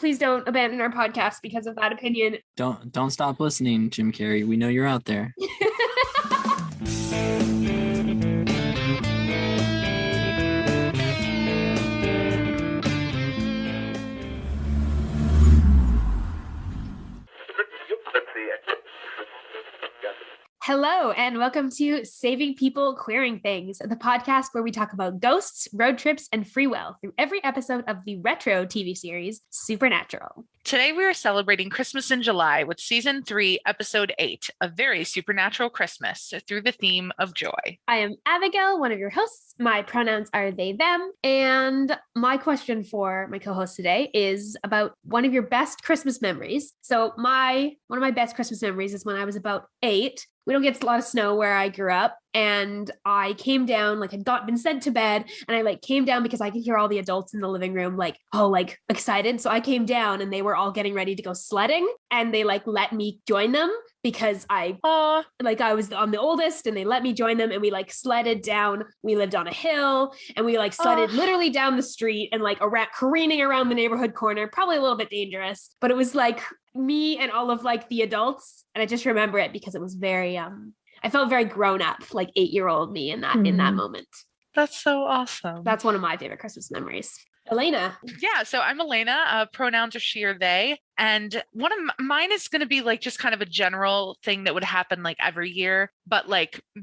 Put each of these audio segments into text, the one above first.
Please don't abandon our podcast because of that opinion. Don't stop listening, Jim Carrey. We know you're out there. Hello, and welcome to Saving People Queering Things, the podcast where we talk about ghosts, road trips, and free will through every episode of the retro TV series, Supernatural. Today we are celebrating Christmas in July with Season 3, Episode 8, A Very Supernatural Christmas, through the theme of joy. I am Abigail, one of your hosts. My pronouns are they, them. And my question for my co-host today is about one of your best Christmas memories. So one of my best Christmas memories is when I was about 8. We don't get a lot of snow where I grew up. And I came down, had been sent to bed, and I came down because I could hear all the adults in the living room, excited. So I came down and they were all getting ready to go sledding, and they let me join them because I was on the oldest, and they let me join them, and we sledded down. We lived on a hill, and we sledded literally down the street and careening around the neighborhood corner, probably a little bit dangerous, but it was me and all of the adults. And I just remember it because it was very, I felt very grown up, 8-year-old me in that moment. That's so awesome. That's one of my favorite Christmas memories. Elayna. Yeah, so I'm Elayna. Pronouns are she or they. And one of mine is going to be just kind of a general thing that would happen every year. But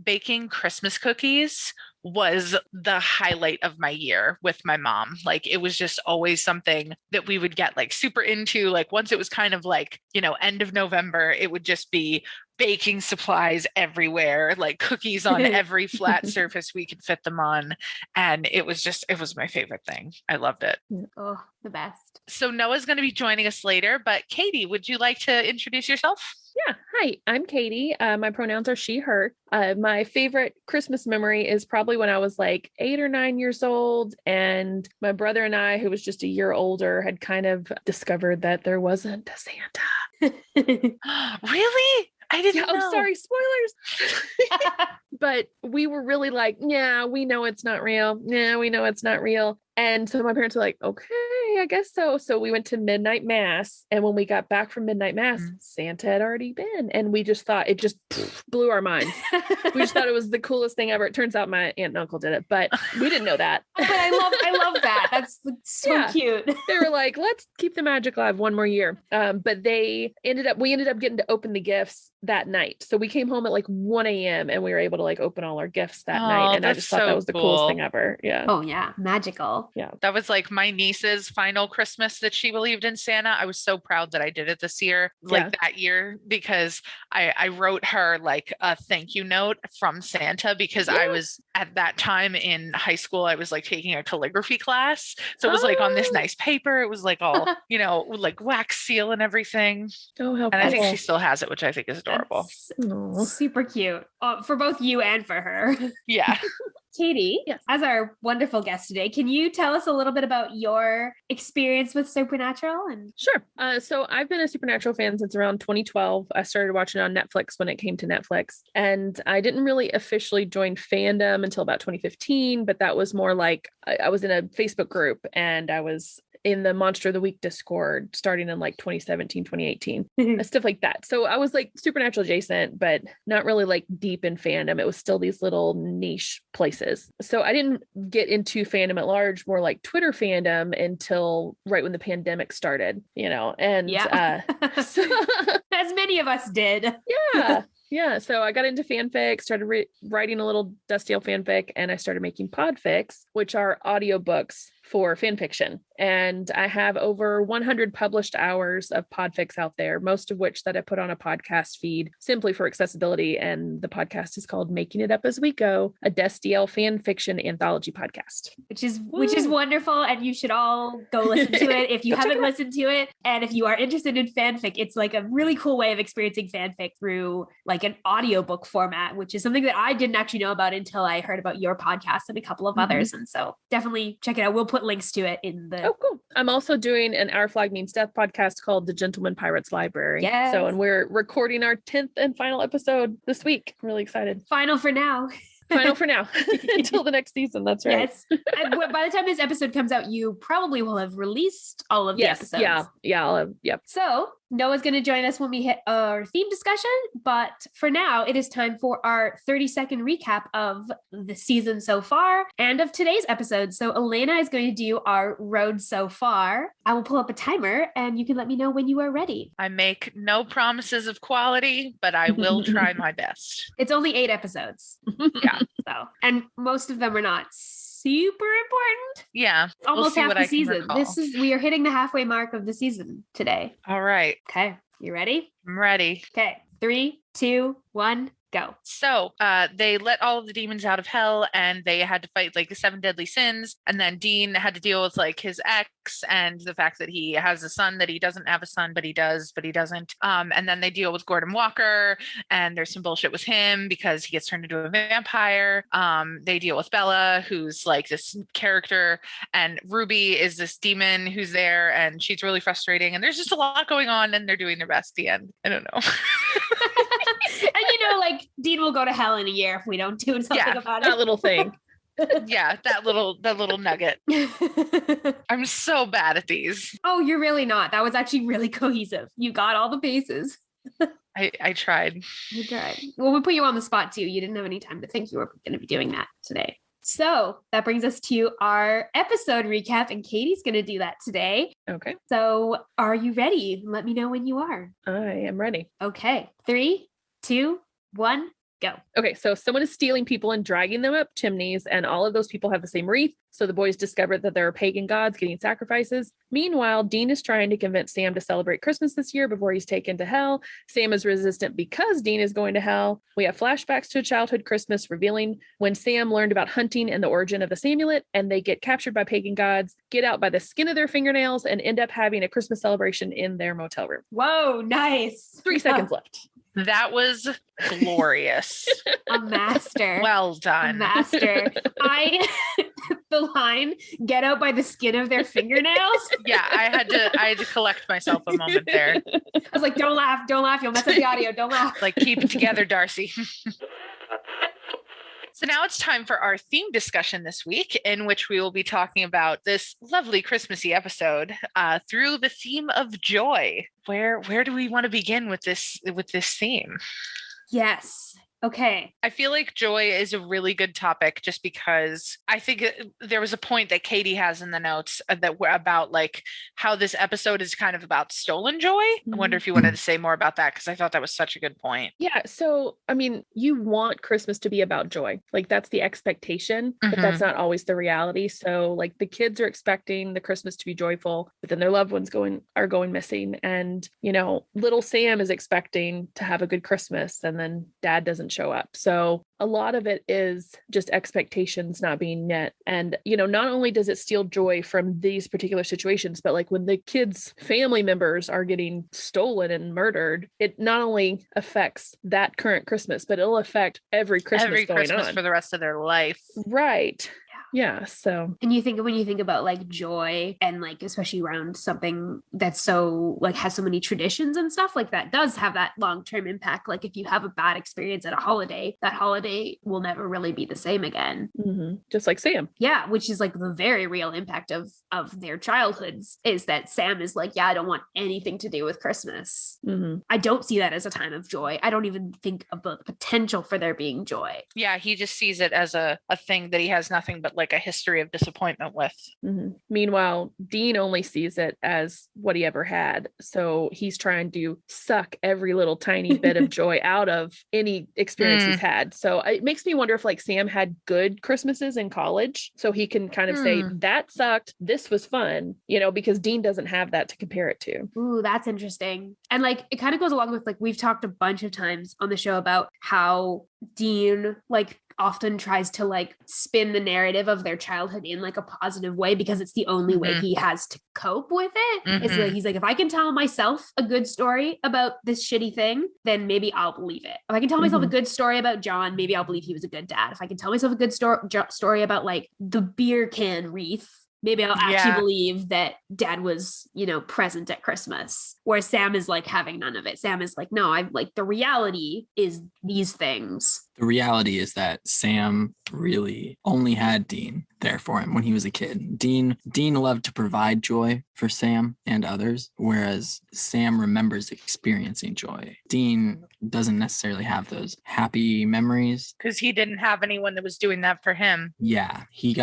baking Christmas cookies was the highlight of my year with my mom. It was just always something that we would get super into. Once it was kind of end of November, it would just be baking supplies everywhere, cookies on every flat surface we could fit them on. And it was my favorite thing. I loved it. Oh, the best. So Noah's going to be joining us later, but Katie, would you like to introduce yourself? Yeah. Hi, I'm Katie. My pronouns are she, her. My favorite Christmas memory is probably when I was 8 or 9 years old. And my brother and I, who was just a year older, had kind of discovered that there wasn't a Santa. Really? I didn't know. I'm sorry, spoilers. But we were really yeah, we know it's not real. Yeah, we know it's not real. And so my parents were okay, I guess so. So we went to midnight mass. And when we got back from midnight mass, Santa had already been. And we just thought it just blew our minds. We just thought it was the coolest thing ever. It turns out my aunt and uncle did it, but we didn't know that. But I love that. That's so cute. They were let's keep the magic alive one more year. But we ended up getting to open the gifts that night. So we came home at 1 a.m. and we were able to open all our gifts that night. And I just thought that was the coolest thing ever. Yeah. Oh yeah. Magical. Yeah. That was my niece's final Christmas that she believed in Santa. I was so proud that I did it this year, that year, because I wrote her a thank you note from Santa because I was at that time in high school, I was taking a calligraphy class. So it was on this nice paper. It was all, wax seal and everything. Oh, how and I think she still has it, which I think is adorable. Super cute for both you and for her. Yeah. Katie, yes, as our wonderful guest today, can you tell us a little bit about your experience with Supernatural? Sure. So I've been a Supernatural fan since around 2012. I started watching it on Netflix when it came to Netflix. And I didn't really officially join fandom until about 2015, but that was more I was in a Facebook group and I was in the Monster of the Week Discord starting in 2017, 2018, stuff like that. So I was Supernatural adjacent, but not really deep in fandom. It was still these little niche places. So I didn't get into fandom at large, more Twitter fandom until right when the pandemic started, and so, as many of us did. Yeah. Yeah. So I got into fanfic, started writing a little Dustiel fanfic, and I started making podfics, which are audiobooks for fan fiction. And I have over 100 published hours of podfics out there, most of which that I put on a podcast feed simply for accessibility. And the podcast is called Making It Up As We Go, a Dustiel fan fiction anthology podcast. Which is wonderful. And you should all go listen to it if you haven't listened to it. And if you are interested in fanfic, it's a really cool way of experiencing fanfic through an audiobook format, which is something that I didn't actually know about until I heard about your podcast and a couple of others. And so definitely check it out. We'll put links to it in the... Oh, cool. I'm also doing an Our Flag Means Death podcast called The Gentleman Pirates Library. Yes. So, and we're recording our 10th and final episode this week. I'm really excited. Final for now. Final for now until the next season. That's right. Yes. And by the time this episode comes out, you probably will have released all of the episodes. Yeah. Yep. So Noah's going to join us when we hit our theme discussion. But for now, it is time for our 30-second recap of the season so far and of today's episode. So Elayna is going to do our road so far. I will pull up a timer and you can let me know when you are ready. I make no promises of quality, but I will try my best. It's only 8 episodes. Yeah. So, and most of them are not super important. Yeah. Almost we'll half the season. We are hitting the halfway mark of the season today. All right. Okay. You ready? I'm ready. Okay. 3, 2, 1, go. So they let all of the demons out of hell and they had to fight like the 7 deadly sins. And then Dean had to deal with like his ex and the fact that he has a son that he doesn't have a son, but he does, but he doesn't. And then they deal with Gordon Walker and there's some bullshit with him because he gets turned into a vampire. They deal with Bella, who's like this character, and Ruby is this demon who's there and she's really frustrating. And there's just a lot going on and they're doing their best at the end. I don't know. And like Dean will go to hell in a year if we don't do something about it. That little thing. Yeah, that little nugget. I'm so bad at these. Oh, you're really not. That was actually really cohesive. You got all the bases. I tried. You tried. Well, we put you on the spot too. You didn't have any time to think you were going to be doing that today. So that brings us to our episode recap, and Katie's going to do that today. Okay. So are you ready? Let me know when you are. I am ready. Okay. 3, 2, 1, go. Okay, so someone is stealing people and dragging them up chimneys, and all of those people have the same wreath. So the boys discover that there are pagan gods getting sacrifices. Meanwhile, Dean is trying to convince Sam to celebrate Christmas this year before he's taken to hell. Sam is resistant because Dean is going to hell. We have flashbacks to a childhood Christmas revealing when Sam learned about hunting and the origin of the Samulet, and they get captured by pagan gods, get out by the skin of their fingernails, and end up having a Christmas celebration in their motel room. Whoa, nice. 3 seconds left. That was glorious. A master. Well done. A master. The line, get out by the skin of their fingernails. Yeah, I had to collect myself a moment there. I was like, don't laugh, you'll mess up the audio, don't laugh. Like, keep it together, Darcy. So now it's time for our theme discussion this week, in which we will be talking about this lovely Christmassy episode through the theme of joy. Where do we want to begin with this theme? Yes. Okay. I feel like joy is a really good topic just because I think there was a point that Katie has in the notes about like how this episode is kind of about stolen joy. I wonder if you wanted to say more about that, because I thought that was such a good point. Yeah. So, I mean, you want Christmas to be about joy. Like that's the expectation, but that's not always the reality. So like the kids are expecting the Christmas to be joyful, but then their loved ones are going missing. And, little Sam is expecting to have a good Christmas and then dad doesn't show up. So a lot of it is just expectations not being met. And, not only does it steal joy from these particular situations, but like when the kids' family members are getting stolen and murdered, it not only affects that current Christmas, but it'll affect every Christmas for the rest of their life. Right. Yeah. So, and when you think about like joy and like, especially around something that's so like has so many traditions and stuff like that does have that long-term impact. Like if you have a bad experience at a holiday, that holiday will never really be the same again. Just like Sam. Yeah. Which is like the very real impact of their childhoods is that Sam is like, yeah, I don't want anything to do with Christmas. I don't see that as a time of joy. I don't even think about the potential for there being joy. Yeah. He just sees it as a thing that he has nothing but like a history of disappointment with. Meanwhile, Dean only sees it as what he ever had. So he's trying to suck every little tiny bit of joy out of any experience he's had. So it makes me wonder if like Sam had good Christmases in college. So he can kind of say that sucked. This was fun, because Dean doesn't have that to compare it to. Ooh, that's interesting. And like, it kind of goes along with like, we've talked a bunch of times on the show about how Dean like often tries to like spin the narrative of their childhood in like a positive way because it's the only way he has to cope with it. It's like, he's like, if I can tell myself a good story about this shitty thing, then maybe I'll believe it. If I can tell myself a good story about John, maybe I'll believe he was a good dad. If I can tell myself a good story about like the beer can wreath, maybe I'll actually believe that dad was, present at Christmas. Whereas Sam is like having none of it. Sam is like, no, I'm like, the reality is these things. The reality is that Sam really only had Dean there for him when he was a kid. Dean loved to provide joy for Sam and others, whereas Sam remembers experiencing joy. Dean doesn't necessarily have those happy memories. Because he didn't have anyone that was doing that for him. Yeah, he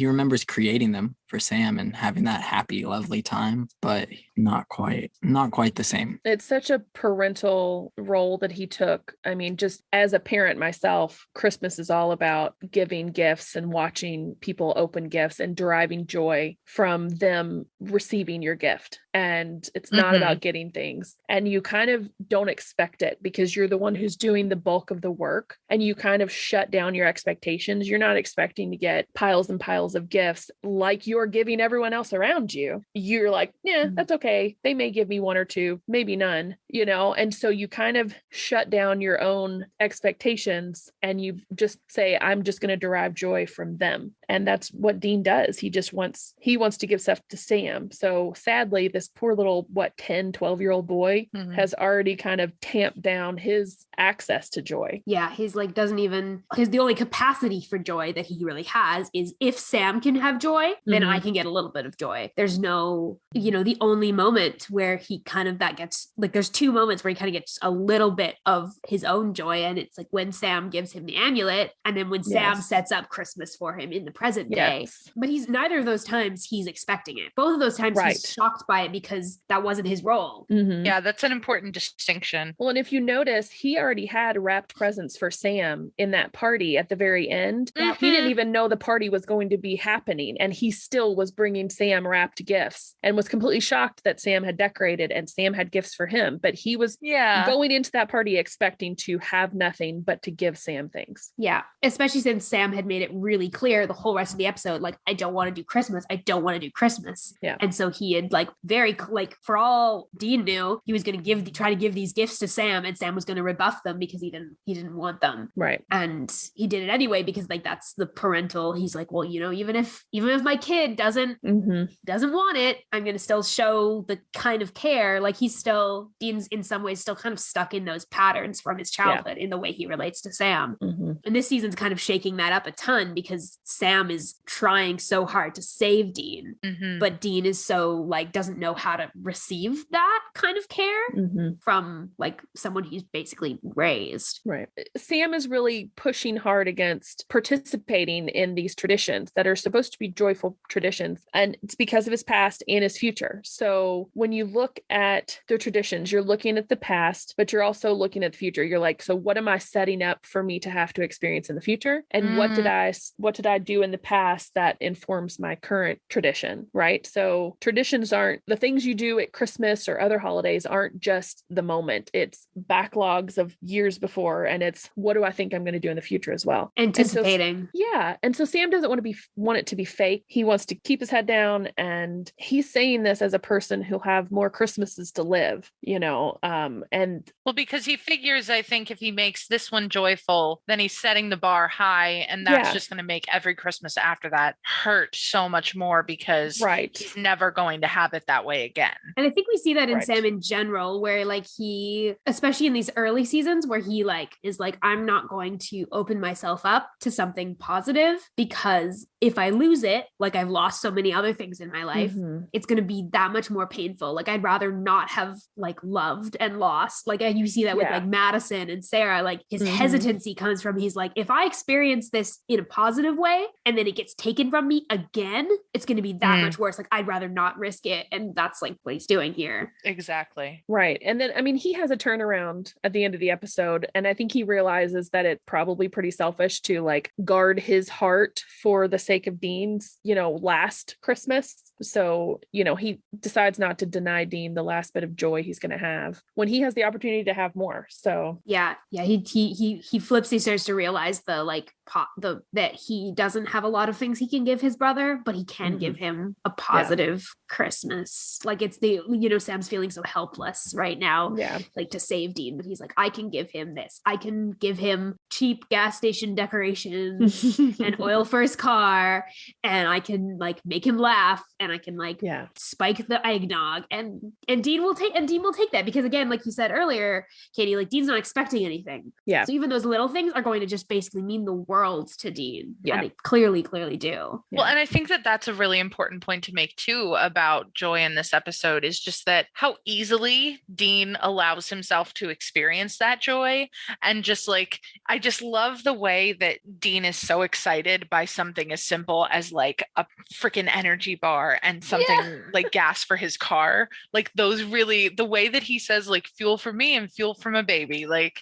remembers creating them for Sam and having that happy, lovely time, but not quite the same. It's such a parental role that he took. I mean, just as a parent myself, Christmas is all about giving gifts and watching people open gifts and deriving joy from them receiving your gift. And it's not about getting things. And you kind of don't expect it because you're the one who's doing the bulk of the work, and you kind of shut down your expectations. You're not expecting to get piles and piles of gifts like you're giving everyone else around you. You're like, yeah, that's okay. They may give me one or two, maybe none, and so you kind of shut down your own expectations and you just say, I'm just going to derive joy from them. And that's what Dean does. He wants to give stuff to Sam. So sadly, this poor little 10, 12-year-old boy has already kind of tamped down his access to joy. Yeah, he's like the only capacity for joy that he really has is if Sam can have joy, then I can get a little bit of joy. There's no, the only moment where he kind of there's two moments where he kind of gets a little bit of his own joy, and it's like when Sam gives him the amulet, and then when Sam sets up Christmas for him in the present day. But he's neither of those times he's expecting it. Both of those times he's shocked by it because that wasn't his role. Yeah, that's an important distinction. Well, and if you notice, he already had wrapped presents for Sam in that party at the very end. He didn't even know the party was going to be happening, and he still was bringing Sam wrapped gifts and was completely shocked that Sam had decorated and Sam had gifts for him. But he was going into that party expecting to have nothing but to give Sam things. Yeah, especially since Sam had made it really clear the whole rest of the episode, like, I don't want to do Christmas. I don't want to do Christmas. Yeah. And so he had for all Dean knew, he was going to try to give these gifts to Sam, and Sam was going to rebuff them because he didn't want them. Right. And he did it anyway because that's the parental. He's like, well, even if my kid doesn't want it, I'm going to still show the kind of care. Like Dean's in some ways still kind of stuck in those patterns from his childhood in the way he relates to Sam. And this season's kind of shaking that up a ton because Sam is trying so hard to save Dean, but Dean is so doesn't know how to receive that kind of care from someone he's basically raised. Right. Sam is really pushing hard against participating in these traditions that are supposed to be joyful traditions, and it's because of his past and his future. So when you look at the traditions, you're looking at the past, but you're also looking at the future. You're like, so what am I setting up for me to have to experience in the future? And what did I do in the past that informs my current tradition, right? So traditions aren't the things you do at Christmas or other holidays aren't just the moment. It's backlogs of years before, and it's what do I think I'm going to do in the future as well. Anticipating. And so Sam doesn't want it to be fake. He wants to keep his head down, and he's saying this as a person who'll have more Christmases to live, because he figures, I think if he makes this one joyful, then he's setting the bar high, and that's just going to make every Christmas after that hurt so much more because he's never going to have it that way again. And I think we see that in Sam in general, where he, especially in these early seasons, where he is I'm not going to open myself up to something positive because if I lose it, I've lost so many other things in my life, it's going to be that much more painful. I'd rather not have loved and lost. You see that with Madison and Sarah, his hesitancy comes from, he's if I experience this in a positive way and then it gets taken from me again, it's going to be that much worse. I'd rather not risk it. And that's what he's doing here. Exactly. Right. And then, he has a turnaround at the end of the episode. And I think he realizes that it's probably pretty selfish to guard his heart for the sake of Dean's, last Christmas. So, he decides not to deny Dean the last bit of joy he's going to have when he has the opportunity to have more. So he flips. He starts to realize the that he doesn't have a lot of things he can give his brother, but he can give him a positive Christmas. Like it's Sam's feeling so helpless right now, like to save Dean, but he's like, I can give him this. I can give him cheap gas station decorations and oil for his car, and I can like make him laugh, and I can like spike the eggnog, and Dean will take that, because again, like you said earlier, Katie, like Dean's not expecting anything. Yeah. So even those little things are going to just basically mean the world to Dean. Yeah. And they clearly do. Well, and I think that that's a really important point to make too about joy in this episode, is just that how easily Dean allows himself to experience that joy. And just like, I just love the way that Dean is so excited by something as simple as like a freaking energy bar and something like gas for his car. Like those really, the way that he says like fuel for me and fuel from a baby, like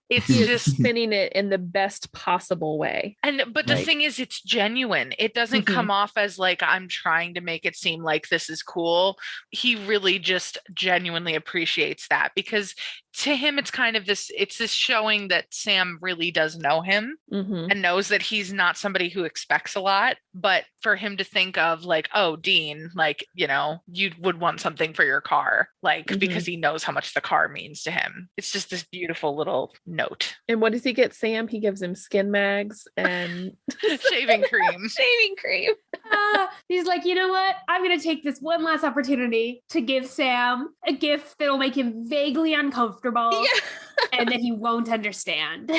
it's just spinning it in the best possible way. But the thing is, it's genuine. It doesn't come off as like I'm trying to make it seem like this is cool. He really just genuinely appreciates that, because to him, it's kind of this showing that Sam really does know him and knows that he's not somebody who expects a lot. But for him to think of like, oh, Dean, like, you would want something for your car, like, because he knows how much the car means to him. It's just this beautiful little note. And what does he get Sam? He gives him skin mags and shaving cream. He's like, you know what? I'm going to take this one last opportunity to give Sam a gift that'll make him vaguely uncomfortable. And that he won't understand.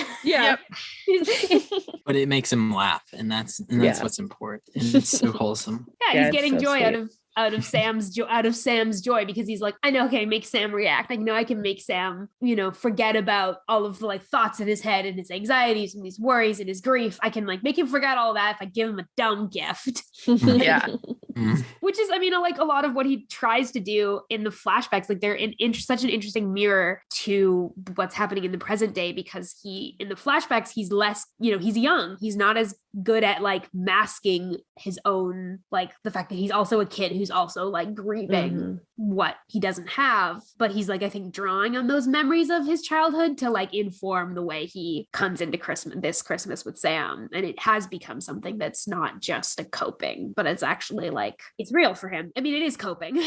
But it makes him laugh, and that's what's important. And it's so wholesome. He's getting joy out of Sam's joy, because he's like, I know, okay, make Sam react. I know I can make Sam, forget about all of the like thoughts in his head and his anxieties and his worries and his grief. I can like make him forget all that if I give him a dumb gift. Which is, like a lot of what he tries to do in the flashbacks. Like they're such an interesting mirror to what's happening in the present day, because in the flashbacks, he's less, he's young. He's not as good at like masking his own, like the fact that he's also a kid who's also like grieving what he doesn't have. But he's like, I think drawing on those memories of his childhood to like inform the way he comes into this Christmas with Sam. And it has become something that's not just a coping, but it's actually like, it's real for him. It is coping.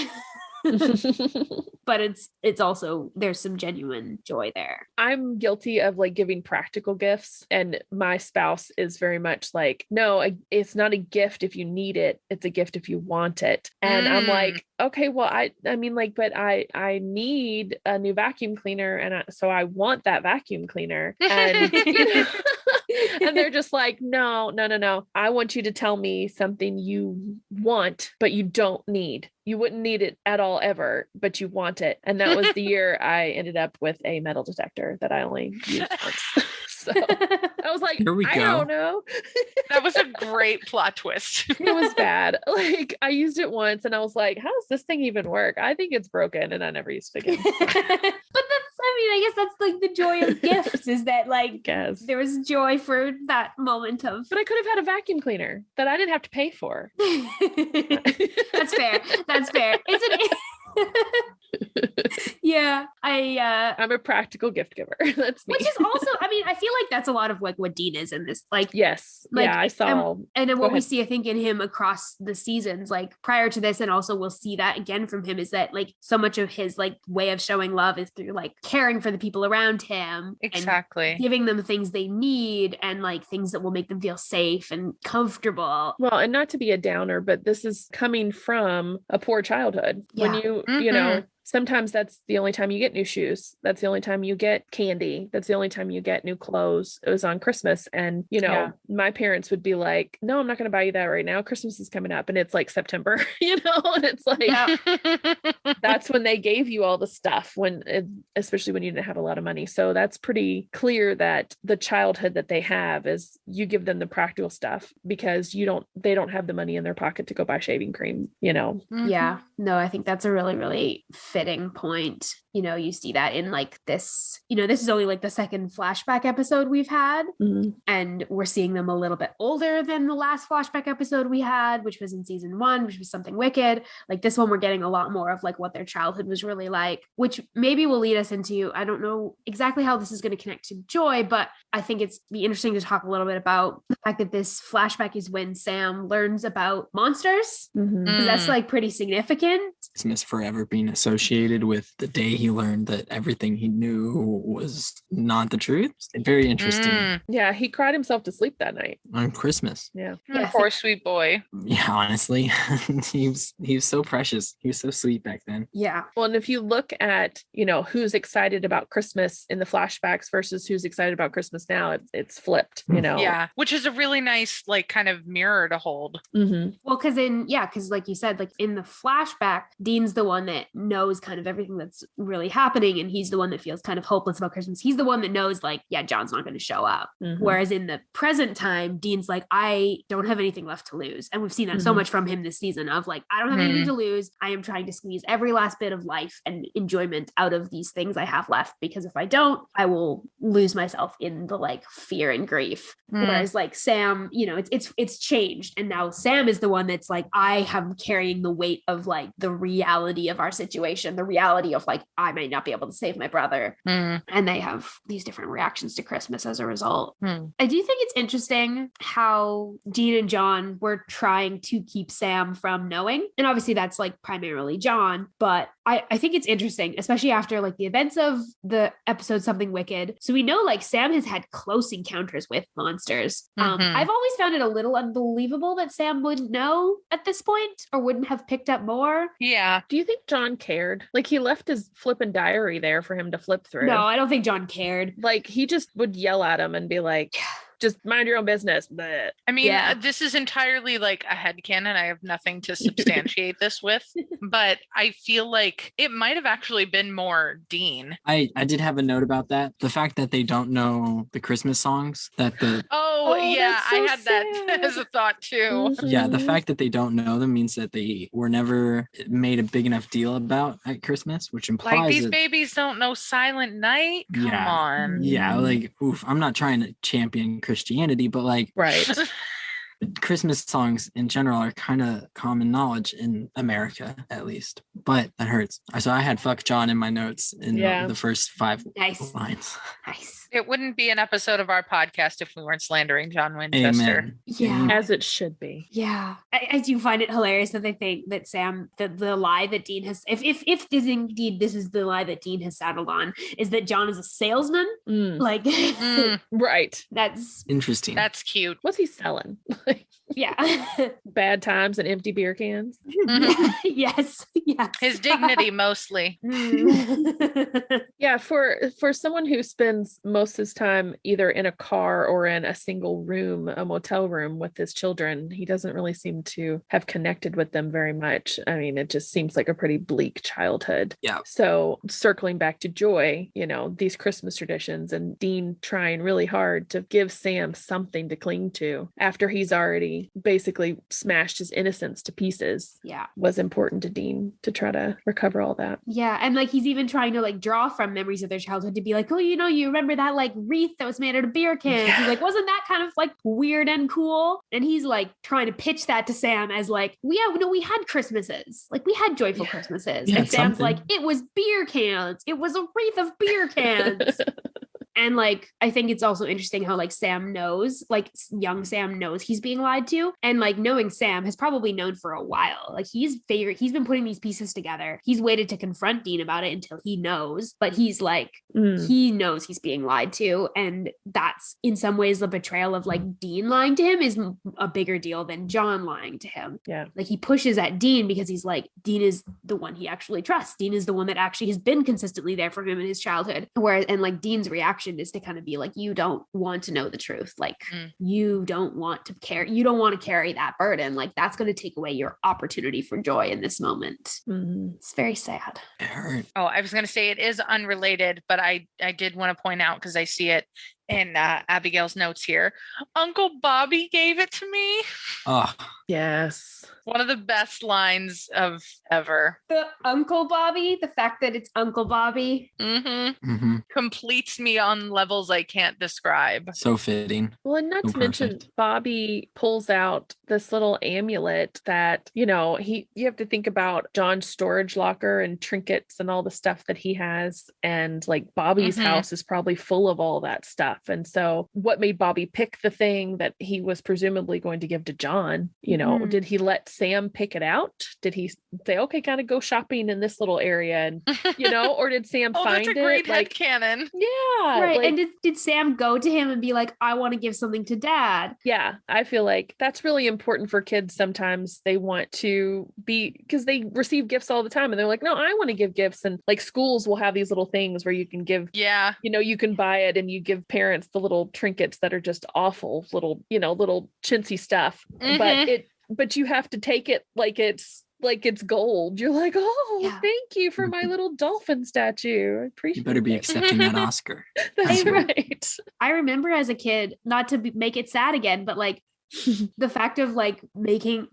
But it's also, there's some genuine joy there. I'm guilty of like giving practical gifts, and my spouse is very much like, no, it's not a gift if you need it, it's a gift if you want it. And I'm like, okay, well, but I need a new vacuum cleaner, and so I want that vacuum cleaner. And and they're just like, no, I want you to tell me something you want but you don't need. You wouldn't need it at all ever, but you want it. And that was the year I ended up with a metal detector that I only used once. So I was like, I don't know. That was a great plot twist. It was bad. Like I used it once and I was like, how does this thing even work? I think it's broken, and I never used it again. But I guess that's like the joy of gifts, is that like there was joy for that moment of. But I could have had a vacuum cleaner that I didn't have to pay for. That's fair. I'm a practical gift giver. That's me. Which is also, I feel like that's a lot of like what Dean is in this. Like, yes, like, I saw, and then what we see, I think, in him across the seasons, like prior to this, and also we'll see that again from him, is that like so much of his like way of showing love is through like caring for the people around him, exactly, and giving them the things they need and like things that will make them feel safe and comfortable. Well, and not to be a downer, but this is coming from a poor childhood. When you know, sometimes that's the only time you get new shoes. That's the only time you get candy. That's the only time you get new clothes. It was on Christmas. And, my parents would be like, no, I'm not going to buy you that right now. Christmas is coming up. And it's like September, and it's like, that's when they gave you all the stuff, especially when you didn't have a lot of money. So that's pretty clear that the childhood that they have is you give them the practical stuff, because they don't have the money in their pocket to go buy shaving cream, Yeah, no, I think that's a really, really pivoting point. You see that in like this, this is only like the second flashback episode we've had. And we're seeing them a little bit older than the last flashback episode we had, which was in season 1, which was Something Wicked. Like this one, we're getting a lot more of like what their childhood was really like, which maybe will lead us into, I don't know exactly how this is going to connect to Joy, but I think it's be interesting to talk a little bit about the fact that this flashback is when Sam learns about monsters. Because that's like pretty significant. Christmas forever being associated with the day he learned that everything he knew was not the truth. Very interesting. Yeah, he cried himself to sleep that night. On Christmas. Yeah. Poor sweet boy. Yeah, honestly. he was so precious. He was so sweet back then. Yeah. Well, and if you look at, who's excited about Christmas in the flashbacks versus who's excited about Christmas now, it's flipped, Yeah, which is a really nice, like, kind of mirror to hold. Well, because like you said, like in the flashback, Dean's the one that knows kind of everything that's really happening, and he's the one that feels kind of hopeless about Christmas. He's the one that knows, like, yeah, John's not going to show up. Whereas in the present time, Dean's like, I don't have anything left to lose. And we've seen that so much from him this season of like, I don't have anything to lose. I am trying to squeeze every last bit of life and enjoyment out of these things I have left, because if I don't, I will lose myself in the like fear and grief. Whereas like Sam, it's changed. And now Sam is the one that's like, I am carrying the weight of like the reality of our situation, the reality of like, I might not be able to save my brother. And they have these different reactions to Christmas as a result. I do think it's interesting how Dean and John were trying to keep Sam from knowing. And obviously that's like primarily John, but I think it's interesting, especially after like the events of the episode Something Wicked. So we know like Sam has had close encounters with monsters. I've always found it a little unbelievable that Sam wouldn't know at this point or wouldn't have picked up more. Yeah. Do you think John cared? Like he left his flippin' diary there for him to flip through. No, I don't think John cared. Like he just would yell at him and be like, just mind your own business. Bleh. I mean, this is entirely like a headcanon. I have nothing to substantiate this with, but I feel like it might have actually been more Dean. I did have a note about that. The fact that they don't know the Christmas songs, that the yeah, that's so I had that sad. as a thought too. yeah, the fact that they don't know them means that they were never made a big enough deal about at Christmas, which implies Like these that, babies don't know Silent Night. Come on. Yeah, like oof, I'm not trying to champion Christianity, but like Right. Christmas songs in general are kind of common knowledge in America, at least. But that hurts. So I had "fuck John" in my notes in the first 5 lines. Nice. It wouldn't be an episode of our podcast if we weren't slandering John Winchester. Amen. Yeah. As it should be. Yeah. I do find it hilarious that they think that Sam, the lie that Dean has, if this indeed this is the lie that Dean has saddled on, is that John is a salesman. Like, right. That's interesting. That's cute. What's he selling? yeah. Bad times and empty beer cans. Yes. His dignity mostly. Yeah, for someone who spends most of his time either in a car or in a single room, a motel room with his children, he doesn't really seem to have connected with them very much. I mean, it just seems like a pretty bleak childhood. Yeah. So circling back to Joy, these Christmas traditions and Dean trying really hard to give Sam something to cling to after he's already basically smashed his innocence to pieces. Yeah. Was important to Dean to try to recover all that. Yeah. And like he's even trying to like draw from memories of their childhood to be like, oh, you remember that like wreath that was made out of beer cans? He's like, wasn't that kind of like weird and cool? And he's like trying to pitch that to Sam as like, we had Christmases. Like we had joyful Christmases. Yeah, and Sam's something. like, it was beer cans. It was a wreath of beer cans. And like, I think it's also interesting how like Sam knows, like young Sam knows he's being lied to. And like knowing Sam has probably known for a while. Like he's been putting these pieces together. He's waited to confront Dean about it until he knows, but he's like, he knows he's being lied to. And that's in some ways the betrayal of like Dean lying to him is a bigger deal than John lying to him. Yeah. Like he pushes at Dean because he's like, Dean is the one he actually trusts. Dean is the one that actually has been consistently there for him in his childhood. Whereas, and like Dean's reaction is to kind of be like, you don't want to know the truth. Like you don't want to care. You don't want to carry that burden. Like that's going to take away your opportunity for joy in this moment. It's very sad. It hurt. Oh, I was going to say it is unrelated, but I did want to point out because I see it in Abigail's notes here. Uncle Bobby gave it to me. Oh, Yes. One of the best lines of ever. The Uncle Bobby, the fact that it's Uncle Bobby. Completes me on levels I can't describe. so fitting. Well, and not So to mention, perfect. Bobby pulls out this little amulet that, you have to think about John's storage locker and trinkets and all the stuff that he has. And like Bobby's house is probably full of all that stuff. And so what made Bobby pick the thing that he was presumably going to give to John? Did he let Sam pick it out? Did he say, okay, kind of go shopping in this little area? And, or did Sam find that's a great it? Like, headcanon. yeah. Right. Like, And did Sam go to him and be like, I want to give something to dad? yeah, I feel like that's really important for kids. Sometimes they want to be, because they receive gifts all the time and they're like, no, I want to give gifts. And like schools will have these little things where you can give, you can buy it and you give parents the little trinkets that are just awful little chintzy stuff. But you have to take it like it's gold. You're like, thank you for my little dolphin statue. I appreciate it. You better be accepting that Oscar. That's right. I remember as a kid, not to make it sad again, but like the fact of like making,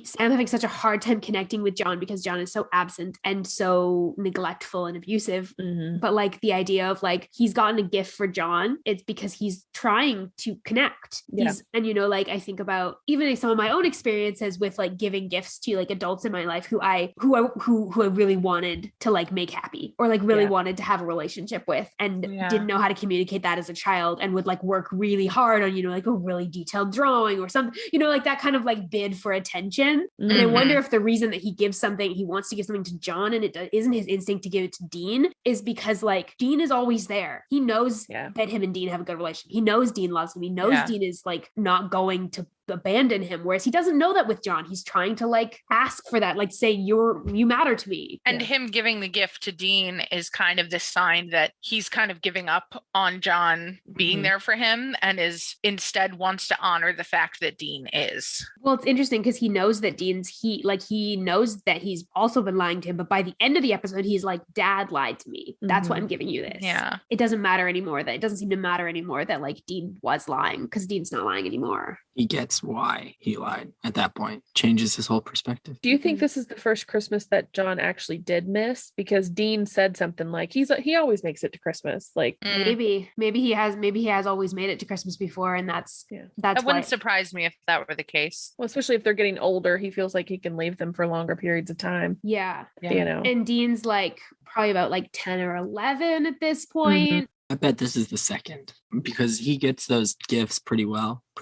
Sam having such a hard time connecting with John because John is so absent and so neglectful and abusive. But like the idea of like, he's gotten a gift for John, it's because he's trying to connect. Yeah. I think about even some of my own experiences with like giving gifts to like adults in my life who I really wanted to like make happy or like really wanted to have a relationship with and didn't know how to communicate that as a child and would like work really hard on, like a really detailed drawing or something, like that kind of like bid for attention. And I wonder if the reason that he wants to give something to John and it isn't his instinct to give it to Dean is because like Dean is always there. He knows that him and Dean have a good relationship. He knows Dean loves him. He knows Dean is like not going to abandon him, whereas he doesn't know that with John. He's trying to like ask for that, like say you matter to me. And him giving the gift to Dean is kind of this sign that he's kind of giving up on John being there for him and is instead wants to honor the fact that Dean is. Well, it's interesting because he knows that he knows that he's also been lying to him, but by the end of the episode he's like, Dad lied to me. That's why I'm giving you this. Yeah. It doesn't matter anymore. It doesn't seem to matter anymore that like Dean was lying because Dean's not lying anymore. He gets why he lied at that point. Changes his whole perspective. Do you think this is the first Christmas that John actually did miss? Because Dean said something like he always makes it to Christmas. Like maybe he has always made it to Christmas before, and that's that wouldn't surprise me if that were the case. Well, especially if they're getting older, he feels like he can leave them for longer periods of time. Yeah. And Dean's like probably about like 10 or 11 at this point. I bet this is the second because he gets those gifts pretty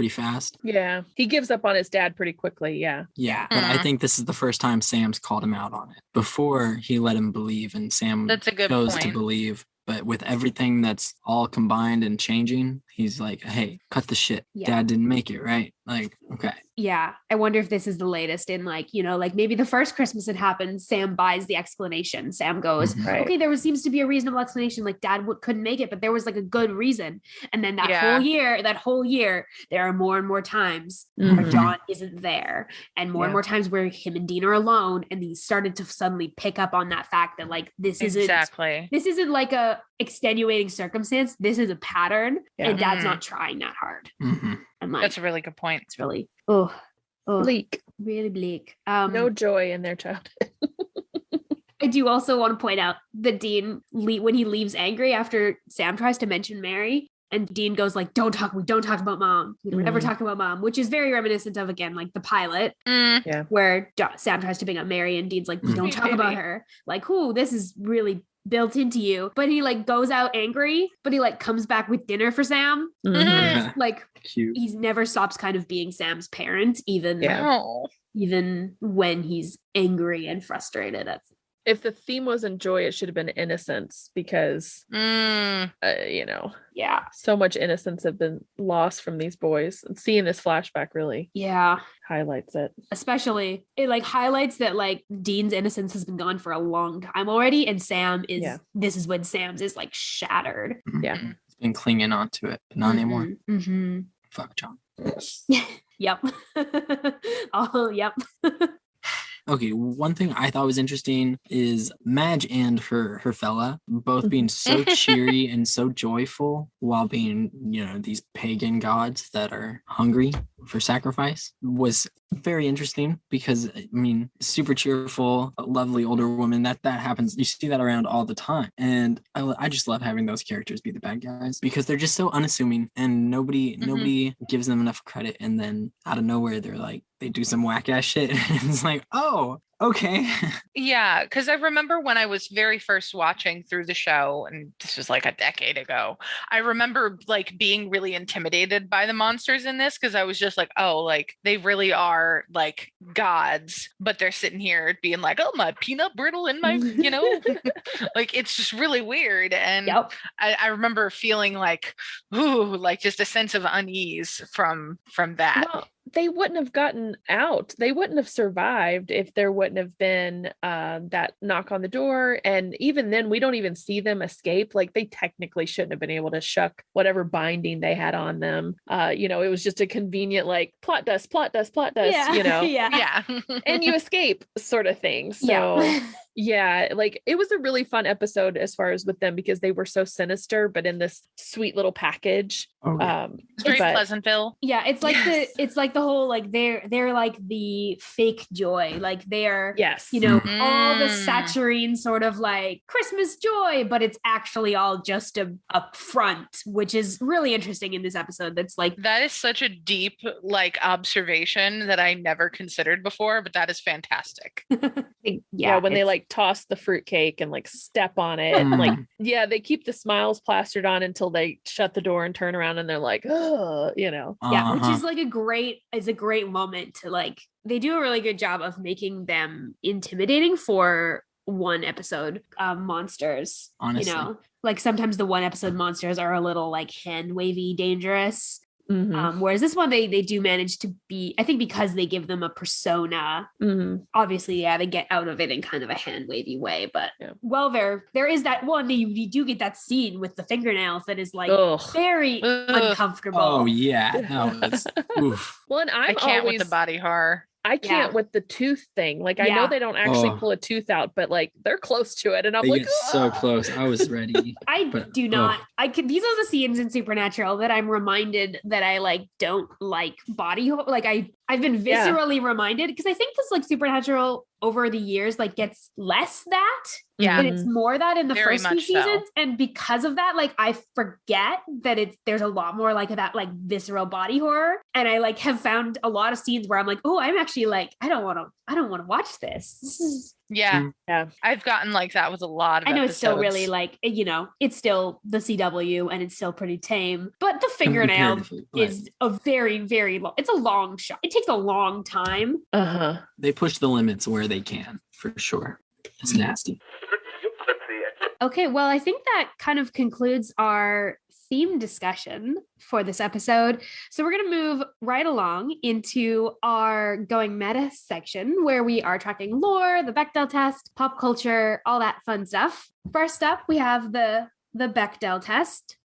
fast. Yeah. He gives up on his dad pretty quickly. Yeah. Yeah. But I think this is the first time Sam's called him out on it. Before he let him believe and Sam chose to believe. But with everything that's all combined and changing, he's like, hey, cut the shit. Dad didn't make it, right? Like, okay. Yeah. I wonder if this is the latest in like, like maybe the first Christmas it happened, Sam buys the explanation. Sam goes, okay, there seems to be a reasonable explanation. Like Dad couldn't make it, but there was like a good reason. And then that whole year, there are more and more times where John isn't there and more times where him and Dean are alone. And he started to suddenly pick up on that fact that like, this isn't like a extenuating circumstance. This is a pattern and Dad's not trying that hard. And like, that's a really good point. It's really bleak, really bleak. No joy in their childhood. I do also want to point out that Dean, when he leaves angry after Sam tries to mention Mary, and Dean goes like, we don't talk about mom. We don't ever talk about mom, which is very reminiscent of, again, like the pilot where Sam tries to bring up Mary and Dean's like, we don't talk about her. Like, this is really built into you. But he like goes out angry, but he like comes back with dinner for Sam. Like cute. He never stops kind of being Sam's parent, even when he's angry and frustrated. If the theme wasn't joy, it should have been innocence because, so much innocence have been lost from these boys. And seeing this flashback really highlights it. Especially, it like highlights that like Dean's innocence has been gone for a long time already. And Sam is, this is when Sam's is like shattered. Yeah. He's been clinging on to it, but not anymore. Fuck John. Yep. Oh, yep. Okay, one thing I thought was interesting is Madge and her fella both being so cheery and so joyful while being, these pagan gods that are hungry for sacrifice was very interesting because, super cheerful, lovely older woman, that happens. You see that around all the time. And I just love having those characters be the bad guys because they're just so unassuming and nobody gives them enough credit. And then out of nowhere, they're like, they do some whack ass shit. And it's like, oh, okay. Yeah, because I remember when I was very first watching through the show, and this was like a decade ago, I remember like being really intimidated by the monsters in this because I was just like, oh, like they really are like gods, but they're sitting here being like, oh, my peanut brittle in my, like it's just really weird. And I remember feeling like, ooh, like just a sense of unease from that. Well, they wouldn't have gotten out. They wouldn't have survived if there wouldn't have been that knock on the door. And even then, we don't even see them escape. Like they technically shouldn't have been able to shuck whatever binding they had on them. It was just a convenient like plot dust, Yeah. and you escape sort of thing. So yeah, like it was a really fun episode as far as with them because they were so sinister, but in this sweet little package. Very Pleasantville. Yeah, it's like the whole like they're like the fake joy, like they're all the saccharine sort of like Christmas joy, but it's actually all just a front, which is really interesting in this episode. That's like that is such a deep like observation that I never considered before, but that is fantastic. When they like toss the fruitcake and like step on it, and like they keep the smiles plastered on until they shut the door and turn around and they're like, oh, which is like a great moment to like, they do a really good job of making them intimidating for one episode monsters. Honestly. Like sometimes the one episode monsters are a little like hand wavy dangerous. Whereas this one, they do manage to be, I think because they give them a persona, obviously, they get out of it in kind of a hand wavy way, but there is that one, you do get that scene with the fingernails that is like very uncomfortable. Oh yeah. That was, oof. Well, and I can't with the body horror. I can't with the tooth thing. Like, I know they don't actually pull a tooth out, but like they're close to it. And I'm like, so close. I was ready. These are the scenes in Supernatural that I'm reminded that I like don't like body horror. Like I've been viscerally reminded because I think this like Supernatural over the years like gets less that. Yeah. And it's more that in the Very first few much so. seasons. And because of that, like I forget that there's a lot more like that like visceral body horror. And I like have found a lot of scenes where I'm like, oh, I'm actually like, I don't want to watch this. This is Yeah. I've gotten like that with a lot of I know episodes. It's still really like, it's still the CW and it's still pretty tame, but the fingernail is a very, very long, it's a long shot. It takes a long time. They push the limits where they can, for sure. It's nasty. Okay, well, I think that kind of concludes our theme discussion for this episode. So we're going to move right along into our Going Meta section where we are tracking lore, the Bechdel test, pop culture, all that fun stuff. First up, we have the Bechdel test.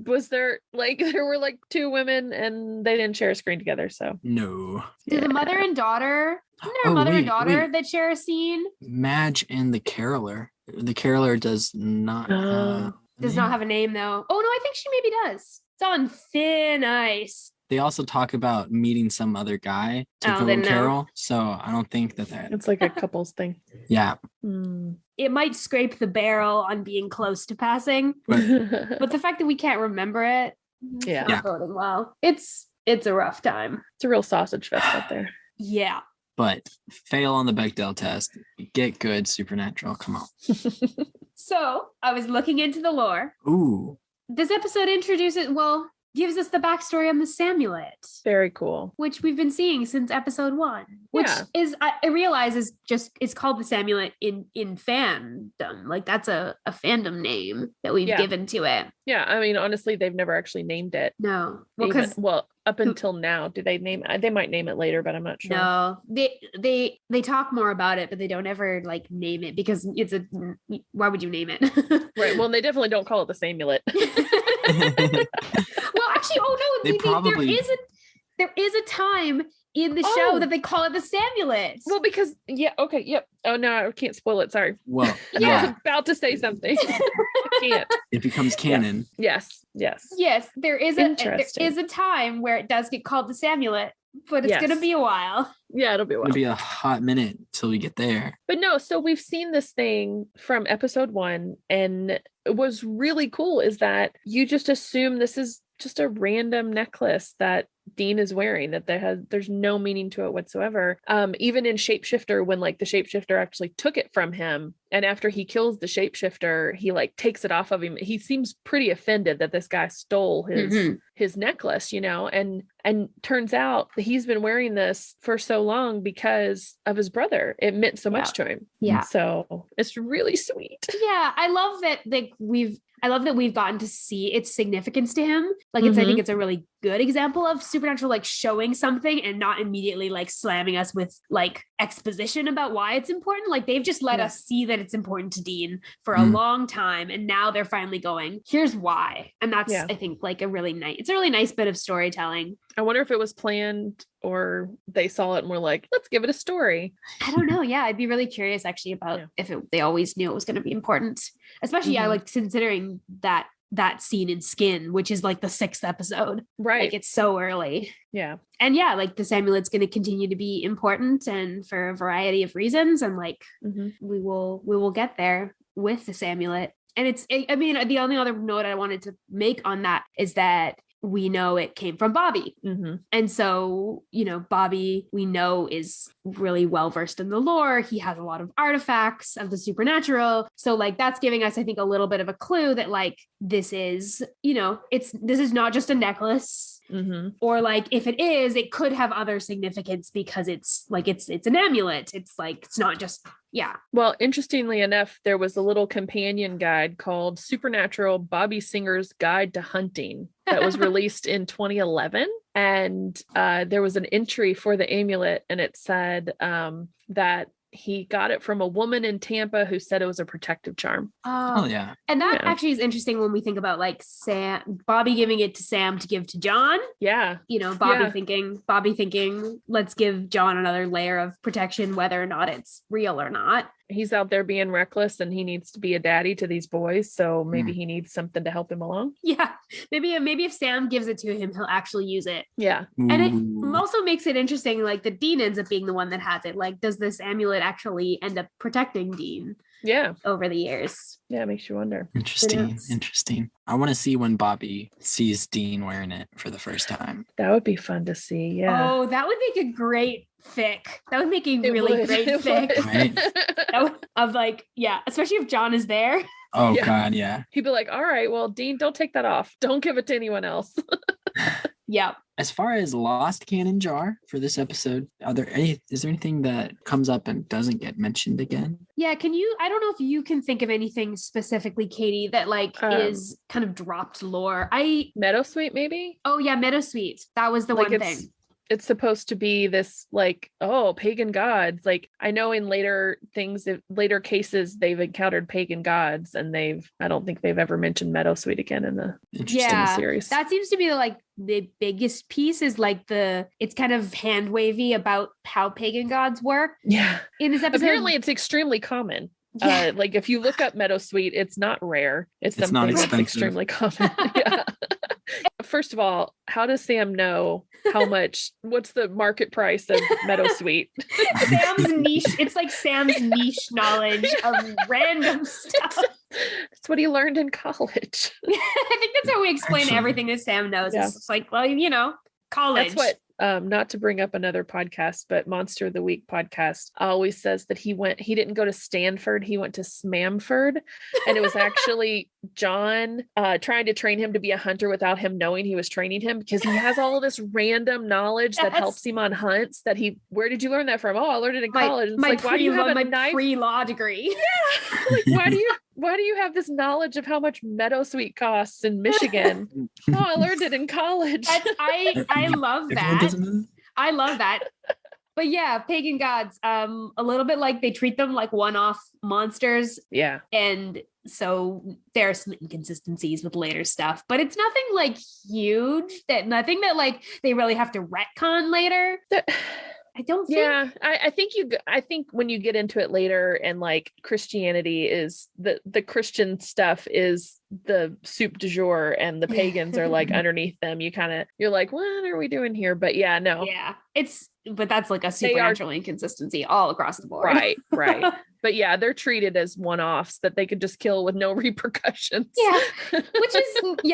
Was there were like two women and they didn't share a screen together, so no. Do the mother and daughter, isn't there a mother and daughter that share a scene? Madge and the Caroler. The Caroler does not have a name though. Oh no, I think she maybe does. It's on thin ice. They also talk about meeting some other guy to go and Carol. So I don't think that it's like a couples thing. Yeah. It might scrape the barrel on being close to passing, but the fact that we can't remember it, not voting well. It's a rough time. It's a real sausage fest out there. Yeah. But fail on the Bechdel test. Get good, Supernatural. Come on. So I was looking into the lore. Ooh. This episode gives us the backstory on the Samulet. Very cool. Which we've been seeing since episode 1. Which is, I realize, it's called the Samulet in fandom. Like that's a fandom name that we've given to it. Yeah, I mean, honestly, they've never actually named it. No. Up until now, do they name it? They might name it later, but I'm not sure. No, they talk more about it, but they don't ever like name it because why would you name it? Right. Well, they definitely don't call it the Samulet. Well, actually, there is a time in the show that they call it the Samulet. Well, because okay, yep. Oh no, I can't spoil it. Sorry. Well, I was about to say something. I can't. It becomes canon. Yes. Yes, there is a time where it does get called the Samulet, but it's gonna be a while. Yeah, it'll be a while. It'll be a hot minute till we get there. But no, so we've seen this thing from episode 1, and what's really cool is that you just assume this is just a random necklace that Dean is wearing, that there's no meaning to it whatsoever. Even in Shapeshifter, when like the shapeshifter actually took it from him, and after he kills the shapeshifter, he like takes it off of him. He seems pretty offended that this guy stole his necklace, you know, and turns out that he's been wearing this for so long because of his brother. It meant so much to him. Yeah. So it's really sweet. Yeah. I love that we've gotten to see its significance to him. Like I think it's a really good example of Supernatural like showing something and not immediately like slamming us with like exposition about why it's important. Like they've just let us see that it's important to Dean for a long time, and now they're finally going, here's why. And that's I think like it's a really nice bit of storytelling. I wonder if it was planned or they saw it and were like, let's give it a story. I don't know. Yeah, I'd be really curious actually about if they always knew it was going to be important, especially like considering that scene in Skin, which is like the 6th episode. Right. Like it's so early. Yeah. And yeah, like the Samulet's going to continue to be important and for a variety of reasons. And like we will get there with the Samulet. And I mean, the only other note I wanted to make on that is that we know it came from Bobby. And so, you know, Bobby, we know, is really well versed in the lore. He has a lot of artifacts of the supernatural. So like that's giving us, I think, a little bit of a clue that like this is, you know, this is not just a necklace. Or like if it is, it could have other significance because it's like it's an amulet. It's like it's not just Well, interestingly enough, there was a little companion guide called Supernatural Bobby Singer's Guide to Hunting that was released in 2011. And there was an entry for the amulet, and it said that he got it from a woman in Tampa who said it was a protective charm. Oh yeah. And that actually is interesting when we think about like Bobby giving it to Sam to give to John. Yeah. You know, Bobby thinking, let's give John another layer of protection, whether or not it's real or not. He's out there being reckless and he needs to be a daddy to these boys. So maybe he needs something to help him along. Yeah. Maybe if Sam gives it to him, he'll actually use it. Yeah. And it also makes it interesting, like that Dean ends up being the one that has it. Like, does this amulet actually end up protecting Dean? Yeah. Over the years. Yeah, it makes you wonder. Interesting. I want to see when Bobby sees Dean wearing it for the first time. That would be fun to see. Yeah. Oh, that would make a great fic. That would make a really great fic. Right? Of like, especially if John is there. Oh God, yeah. He'd be like, all right, well, Dean, don't take that off. Don't give it to anyone else. Yeah. As far as lost canon jar for this episode, is there anything that comes up and doesn't get mentioned again? Yeah, I don't know if you can think of anything specifically, Katie, that like is kind of dropped lore. Meadowsweet, maybe? Oh yeah, Meadowsweet. That was the one thing. It's supposed to be this like, oh, pagan gods. Like I know in later cases, they've encountered pagan gods, and I don't think they've ever mentioned Meadowsweet again in the series. That seems to be the biggest piece is like it's kind of hand wavy about how pagan gods work. Yeah. In this episode. Apparently it's extremely common. Yeah. Like if you look up Meadowsweet, it's not rare. It's something that's extremely common. Yeah. First of all, how does Sam know what's the market price of Meadowsweet? Sam's niche. It's like Sam's niche knowledge of random stuff. That's what he learned in college. I think that's how we explain everything that Sam knows. Yeah. It's like, well, college. That's what, not to bring up another podcast, but Monster of the Week podcast always says that he didn't go to Stanford, he went to Smamford. And it was actually John trying to train him to be a hunter without him knowing he was training him, because he has all of this random knowledge that helps him on hunts where did you learn that from? Oh, I learned it in college. It's like, why do you have a knife? Pre-law degree. Yeah. Like, why do you have this knowledge of how much Meadowsweet costs in Michigan? Oh, I learned it in college. I love that. I love that. But yeah, pagan gods, a little bit like they treat them like one-off monsters. Yeah. And So there are some inconsistencies with later stuff, but it's nothing like huge, nothing that like they really have to retcon later. I don't think. Yeah, I think when you get into it later and like Christianity is the Christian stuff is the soup du jour and the pagans are like underneath them, you're like, what are we doing here? But yeah, no. Yeah, but that's like a supernatural inconsistency all across the board. Right. But yeah, they're treated as one-offs that they could just kill with no repercussions. Yeah, which is,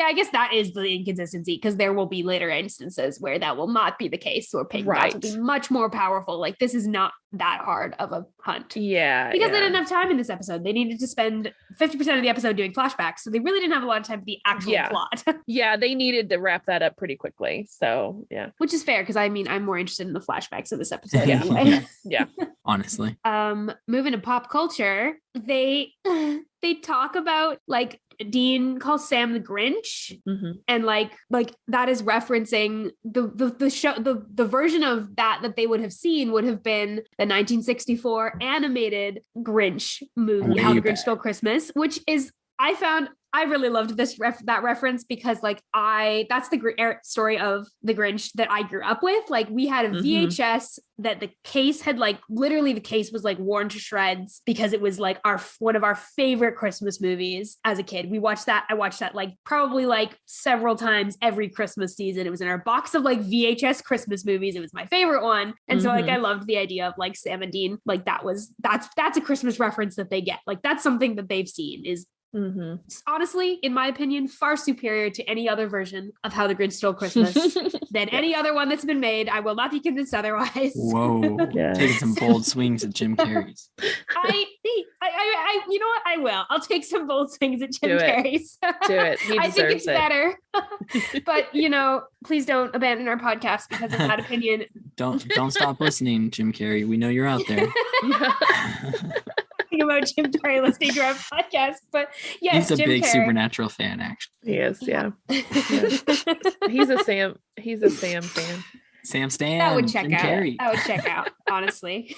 I guess that is the inconsistency, because there will be later instances where that will not be the case, or pagan gods will be much more powerful. Like, this is not that hard of a hunt. Yeah. Because they didn't have time in this episode. They needed to spend 50% of the episode doing flashbacks. So they really didn't have a lot of time for the actual plot. Yeah, they needed to wrap that up pretty quickly. So yeah. Which is fair, because I mean, I'm more interested in the flashbacks of this episode anyway. Yeah. Honestly. Moving to pop culture, they talk about like Dean calls Sam the Grinch, and like that is referencing the show, the version of that they would have seen would have been the 1964 animated Grinch movie, How the Grinch Stole Christmas, which is, I really loved that reference, because like that's the story of the Grinch that I grew up with. Like, we had a VHS that the case had like, literally the case was like worn to shreds, because it was like one of our favorite Christmas movies as a kid. I watched that like probably like several times every Christmas season. It was in our box of like VHS Christmas movies. It was my favorite one. And so like, I loved the idea of like Sam and Dean, like that's a Christmas reference that they get. Like, that's something that they've seen is honestly, in my opinion, far superior to any other version of How the Grinch Stole Christmas than any other one that's been made. I will not be convinced otherwise. Whoa. Taking some bold swings at Jim Carrey's. You know what? I will. I'll take some bold swings at Jim Carrey's. Do it. I think it's better. But, please don't abandon our podcast because of that opinion. Don't stop listening, Jim Carrey. We know you're out there. About Jim Carrey listening to our podcast, but yes, he's a Jim big Carrey. Supernatural fan, actually. He is, yeah. He's a Sam fan. Sam Stan. That would check Jim out. Carrey. That would check out, honestly.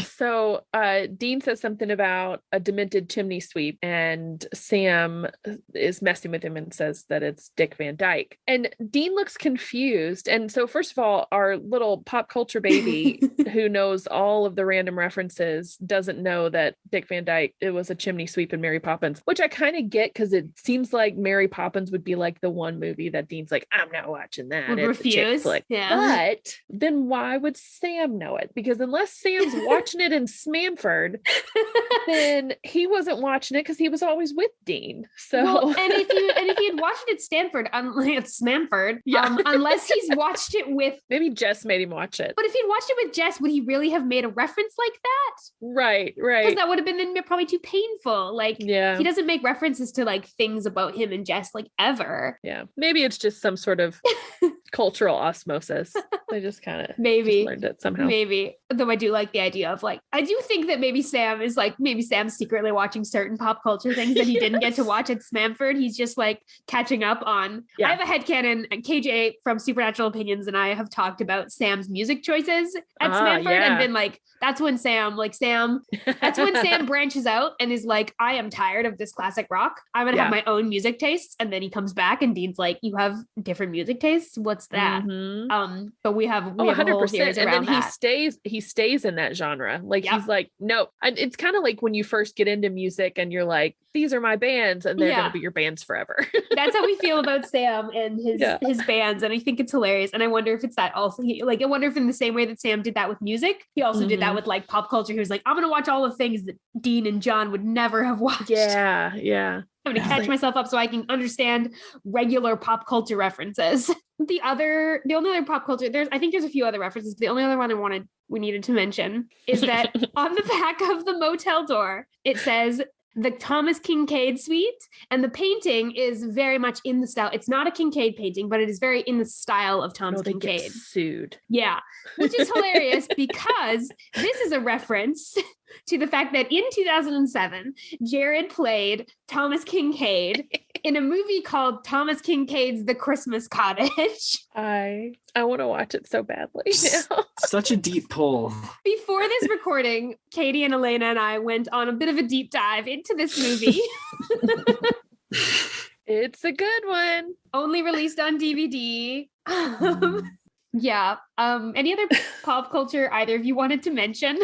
So Dean says something about a demented chimney sweep, and Sam is messing with him and says that it's Dick Van Dyke. And Dean looks confused. And so first of all, our little pop culture baby who knows all of the random references doesn't know that Dick Van Dyke, it was a chimney sweep in Mary Poppins, which I kind of get, because it seems like Mary Poppins would be like the one movie that Dean's like, I'm not watching that. Would it's refuse. a chick flick. Yeah. But then why would Sam know it? Because unless Sam's watching it in Smamford, then he wasn't watching it because he was always with Dean. So and if he had watched it at Stanford, it's Smamford, unless he's watched it with, maybe Jess made him watch it. But if he'd watched it with Jess, would he really have made a reference like that? Right. Because that would have been probably too painful. Like, he doesn't make references to like things about him and Jess like ever. Yeah, maybe it's just some sort of cultural osmosis. They just kind of learned it somehow. Maybe. Though I do like the idea of like, I do think that maybe Sam's secretly watching certain pop culture things that he didn't get to watch at Smamford. He's just like catching up on. I have a headcanon, and KJ from Supernatural Opinions and I have talked about Sam's music choices at Smamford and been like, that's when Sam branches out and is like, I am tired of this classic rock. I'm going to have my own music tastes. And then he comes back and Dean's like, you have different music tastes? What's that? But we have a whole series around and then that. he stays in that genre. Like he's like, no. And it's kind of like when you first get into music and you're like, these are my bands and they're going to be your bands forever. That's how we feel about Sam and his bands. And I think it's hilarious. And I wonder if it's that also, like, I wonder if in the same way that Sam did that with music, he also did that with like pop culture. He was like, I'm going to watch all the things that Dean and John would never have watched. Yeah. I'm going to catch myself up so I can understand regular pop culture references. The only other pop culture, I think there's a few other references. But the only other one we needed to mention is that on the back of the motel door, it says the Thomas Kincaid suite, and the painting is very much in the style. It's not a Kincaid painting, but it is very in the style of Thomas Kincaid. Get sued. Yeah, which is hilarious because this is a reference to the fact that in 2007, Jared played Thomas Kincaid in a movie called Thomas Kincaid's The Christmas Cottage. I want to watch it so badly now. Such a deep pull. Before this recording, Katie and Elayna and I went on a bit of a deep dive into this movie. It's a good one. Only released on DVD. Yeah. Any other pop culture either of you wanted to mention?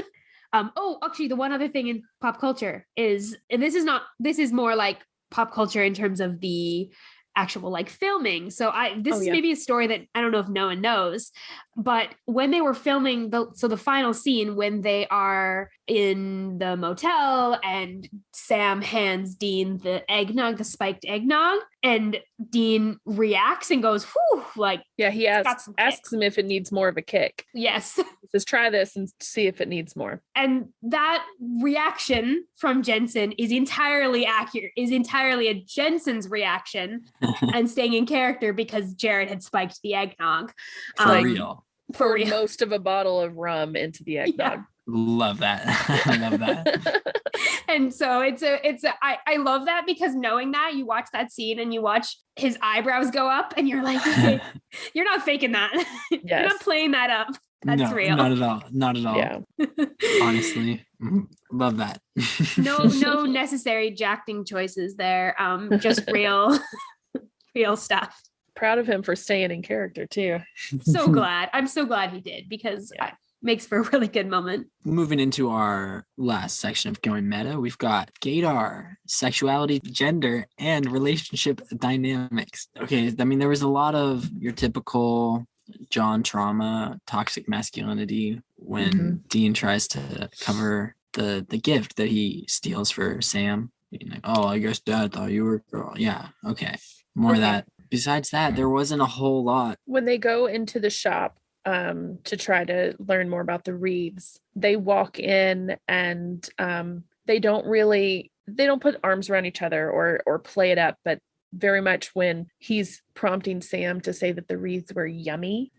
Actually, the one other thing in pop culture is, and this is more like pop culture in terms of the actual like filming. So this is maybe a story that I don't know if no one knows, but when they were filming the final scene when they are in the motel and Sam hands Dean the eggnog, the spiked eggnog, and Dean reacts and goes, whew, like, yeah, he asks him if it needs more of a kick. Yes. He says, try this and see if it needs more. And that reaction from Jensen is entirely accurate, is entirely a Jensen's reaction and staying in character because Jared had spiked the eggnog. For real. For real. Most of a bottle of rum into the eggnog. Yeah. Love that. I love that. And so I love that because knowing that, you watch that scene and you watch his eyebrows go up and you're like, okay, you're not faking that. Yes. You're not playing that up. That's real. Not at all. Not at all. Yeah. Honestly. Love that. No necessary acting choices there. Just real stuff. Proud of him for staying in character too. So glad. I'm so glad he did because it makes for a really good moment. Moving into our last section of Going Meta, we've got gaydar, sexuality, gender, and relationship dynamics. Okay, I mean, there was a lot of your typical John trauma, toxic masculinity when Dean tries to cover the gift that he steals for Sam. Being like, oh, I guess Dad thought you were a girl. Yeah, okay. More of that. Besides that, there wasn't a whole lot. When they go into the shop to try to learn more about the wreaths, they walk in and they don't put arms around each other or play it up, but very much when he's prompting Sam to say that the wreaths were yummy,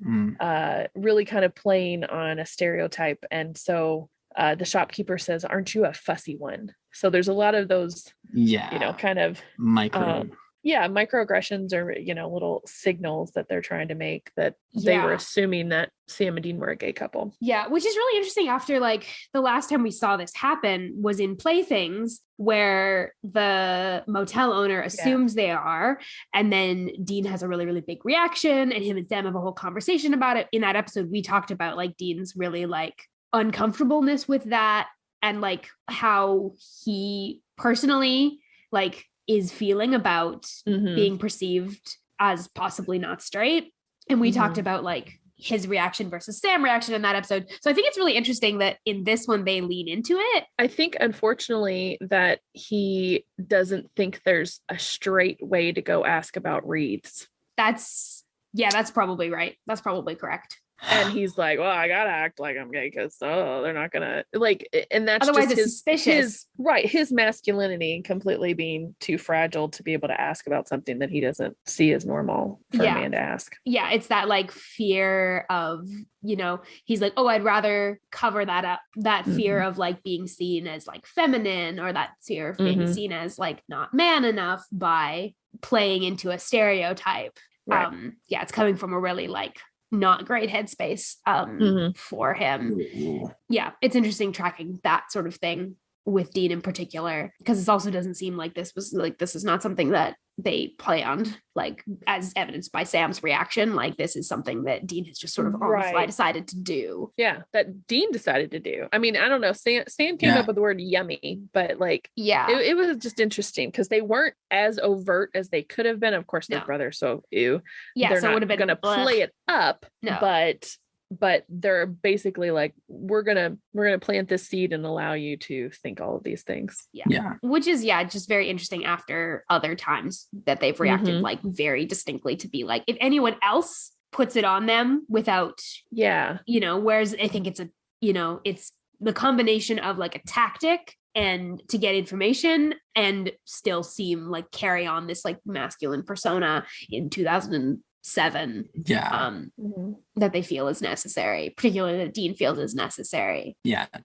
really kind of playing on a stereotype. And so the shopkeeper says, aren't you a fussy one? So there's a lot of those, kind of microaggressions or, little signals that they're trying to make that they were assuming that Sam and Dean were a gay couple. Yeah, which is really interesting after like the last time we saw this happen was in Playthings where the motel owner assumes they are. And then Dean has a really, really big reaction and him and Sam have a whole conversation about it. In that episode, we talked about like Dean's really like uncomfortableness with that and like how he personally like is feeling about being perceived as possibly not straight. And we talked about like his reaction versus Sam reaction in that episode. So I think it's really interesting that in this one, they lean into it. I think unfortunately that he doesn't think there's a straight way to go ask about wreaths. That's probably right. That's probably correct. And he's like, well, I gotta act like I'm gay because they're not gonna like, and that's otherwise just it's suspicious. His masculinity completely being too fragile to be able to ask about something that he doesn't see as normal for a man to ask. Yeah, it's that like fear of, he's like, oh, I'd rather cover that up, that fear of like being seen as like feminine or that fear of being seen as like not man enough by playing into a stereotype. Right. It's coming from a really like not great headspace for him. Yeah, it's interesting tracking that sort of thing with Dean in particular, because it also doesn't seem like this is not something that they planned, like as evidenced by Sam's reaction. Like this is something that Dean has just sort of on the fly decided to do. Yeah, that Dean decided to do. I mean, I don't know. Sam came up with the word yummy, but like, it was just interesting because they weren't as overt as they could have been. Of course, they're brothers, so ew. Yeah, they're so it would have been going to play it up. No. But they're basically like, we're gonna plant this seed and allow you to think all of these things. Yeah. Which is just very interesting after other times that they've reacted like very distinctly to be like, if anyone else puts it on them without whereas I think it's it's the combination of like a tactic and to get information and still seem like carry on this like masculine persona in 2007 that they feel is necessary, particularly that Dean feels is necessary.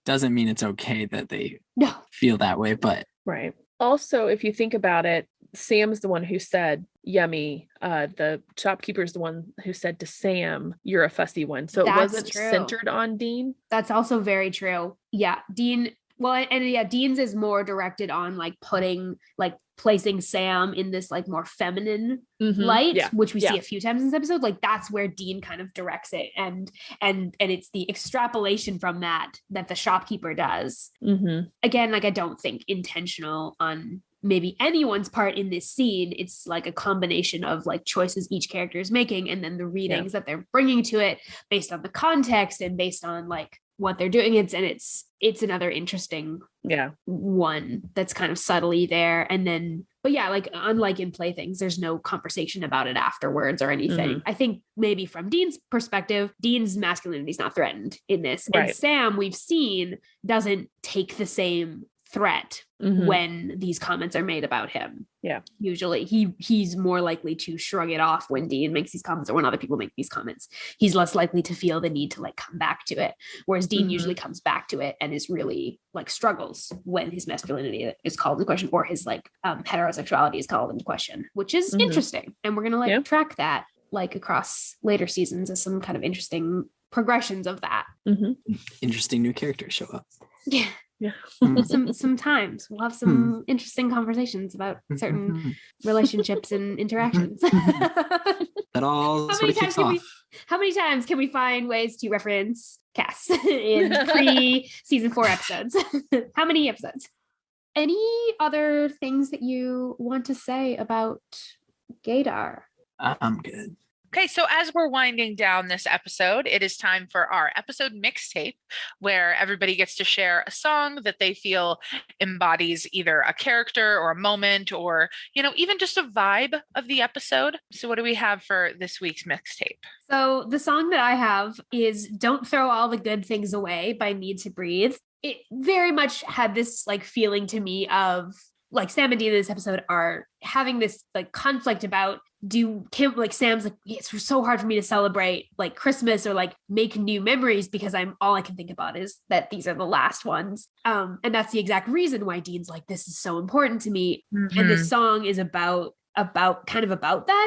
Doesn't mean it's okay that they feel that way, but right. Also, if you think about it, Sam's the one who said yummy. The shopkeeper's the one who said to Sam, you're a fussy one. So it That's wasn't true. centered on Dean. That's also very true. Yeah. Dean, well, and yeah, Dean's is more directed on like placing Sam in this like more feminine light, which we see a few times in this episode. Like that's where Dean kind of directs it. And it's the extrapolation from that the shopkeeper does. Again, like I don't think intentional on maybe anyone's part in this scene. It's like a combination of like choices each character is making and then the readings that they're bringing to it based on the context and based on like what they're doing. It's another interesting one that's kind of subtly there. And then, but yeah, like unlike in Playthings, there's no conversation about it afterwards or anything. I think maybe from Dean's perspective, Dean's masculinity is not threatened in this. And Sam, we've seen, doesn't take the same threat when these comments are made about him. Usually he's more likely to shrug it off when Dean makes these comments or when other people make these comments. He's less likely to feel the need to like come back to it, whereas Dean usually comes back to it and is really like struggles when his masculinity is called into question or his like heterosexuality is called into question, which is interesting. And we're gonna like track that like across later seasons as some kind of interesting progressions of that. Interesting new characters show up. Sometimes we'll have some interesting conversations about certain relationships and interactions. That all sort of kicks off. How many times can we find ways to reference Cass in pre-season 4 episodes? How many episodes? Any other things that you want to say about Gaydar? I'm good. Okay, so as we're winding down this episode, it is time for our episode mixtape, where everybody gets to share a song that they feel embodies either a character or a moment or, you know, even just a vibe of the episode. So what do we have for this week's mixtape? So the song that I have is Don't Throw All the Good Things Away by Need to Breathe. It very much had this like feeling to me of like Sam and Dean in this episode are having this like conflict about Sam's like, it's so hard for me to celebrate like Christmas or like make new memories because all I can think about is that these are the last ones. And that's the exact reason why Dean's like, this is so important to me. And this song is about that.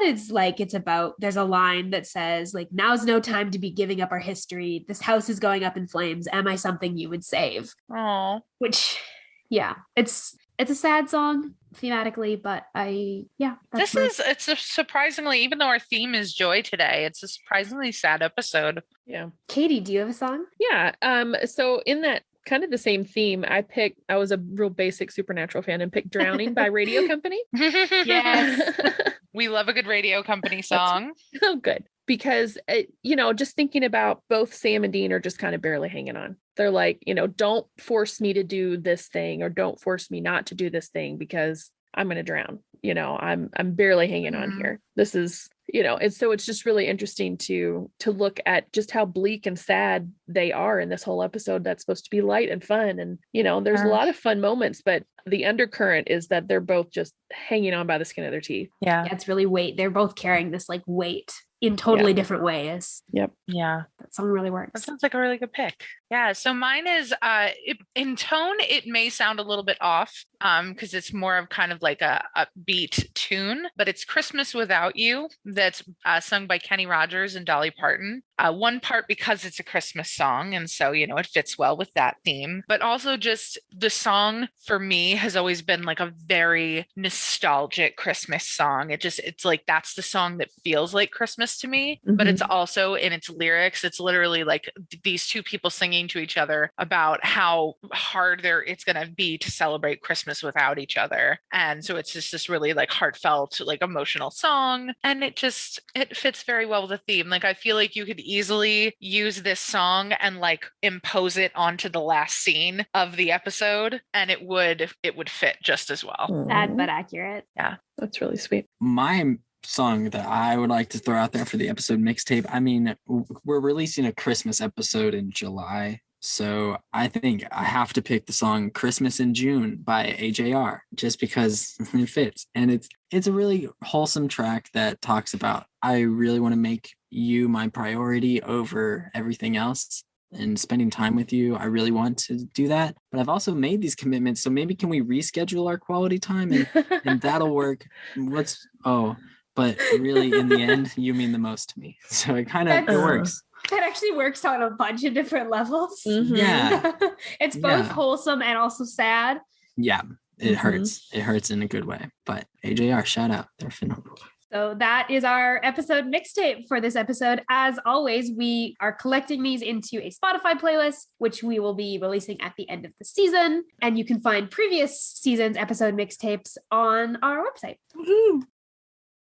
It's about, there's a line that says like, now's no time to be giving up our history. This house is going up in flames. Am I something you would save? Oh, which, yeah, it's a sad song thematically, but it's a surprisingly, even though our theme is joy today, it's a surprisingly sad episode. Yeah. Katie, do you have a song? Yeah. So in that kind of the same theme, I was a real basic Supernatural fan and picked Drowning by Radio Company. Yes. We love a good Radio Company song. Oh, good. Because, just thinking about both Sam and Dean are just kind of barely hanging on. They're like, don't force me to do this thing or don't force me not to do this thing because I'm going to drown. I'm barely hanging on here. This is, and so it's just really interesting to look at just how bleak and sad they are in this whole episode that's supposed to be light and fun. And, there's a lot of fun moments, but the undercurrent is that they're both just hanging on by the skin of their teeth. Yeah, it's really weight. They're both carrying this like weight in totally different ways. Yep. Yeah. That song really works. That sounds like a really good pick. Yeah. So mine is in tone, it may sound a little bit off because it's more of kind of like a upbeat tune, but it's Christmas Without You that's sung by Kenny Rogers and Dolly Parton. One part because it's a Christmas song. And so, it fits well with that theme, but also just the song for me has always been like a very nostalgic Christmas song. It's like, that's the song that feels like Christmas to me, but it's also in its lyrics, it's literally like these two people singing to each other about how hard it's going to be to celebrate Christmas without each other. And so it's just this really like heartfelt, like emotional song. And it fits very well with the theme. Like, I feel like you could easily use this song and like impose it onto the last scene of the episode and it would fit just as well. Sad but accurate. Yeah. That's really sweet. My song that I would like to throw out there for the episode mixtape, I mean, we're releasing a Christmas episode in July, so I think I have to pick the song Christmas in June by AJR just because it fits. And it's a really wholesome track that talks about, I really want to make you my priority over everything else. and spending time with you. I really want to do that, but I've also made these commitments. So maybe can we reschedule our quality time and that'll work. But really in the end, you mean the most to me. So it works. That actually works on a bunch of different levels. Mhm. Yeah. It's both wholesome and also sad. Yeah. It hurts. It hurts in a good way. But AJR, shout out. They're phenomenal. So that is our episode mixtape for this episode. As always, we are collecting these into a Spotify playlist, which we will be releasing at the end of the season. And you can find previous season's episode mixtapes on our website. Woohoo!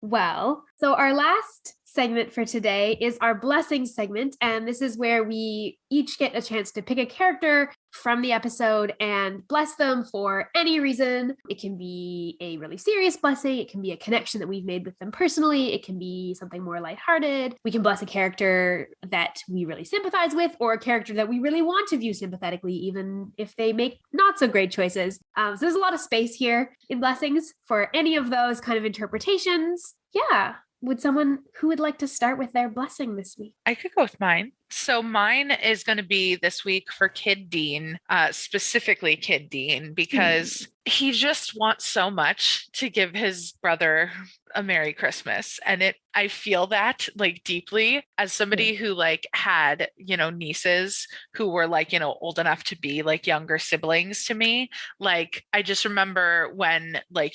Well, so our last segment for today is our blessing segment. And this is where we each get a chance to pick a character from the episode and bless them for any reason. It can be a really serious blessing. It can be a connection that we've made with them personally. It can be something more lighthearted. We can bless a character that we really sympathize with, or a character that we really want to view sympathetically, even if they make not so great choices. So there's a lot of space here in blessings for any of those kind of interpretations. Yeah. Who would like to start with their blessing this week? I could go with mine. So mine is going to be this week for Kid Dean, specifically Kid Dean, because he just wants so much to give his brother a Merry Christmas. And I feel that like deeply as somebody who like had, nieces who were like, old enough to be like younger siblings to me. Like, I just remember when like,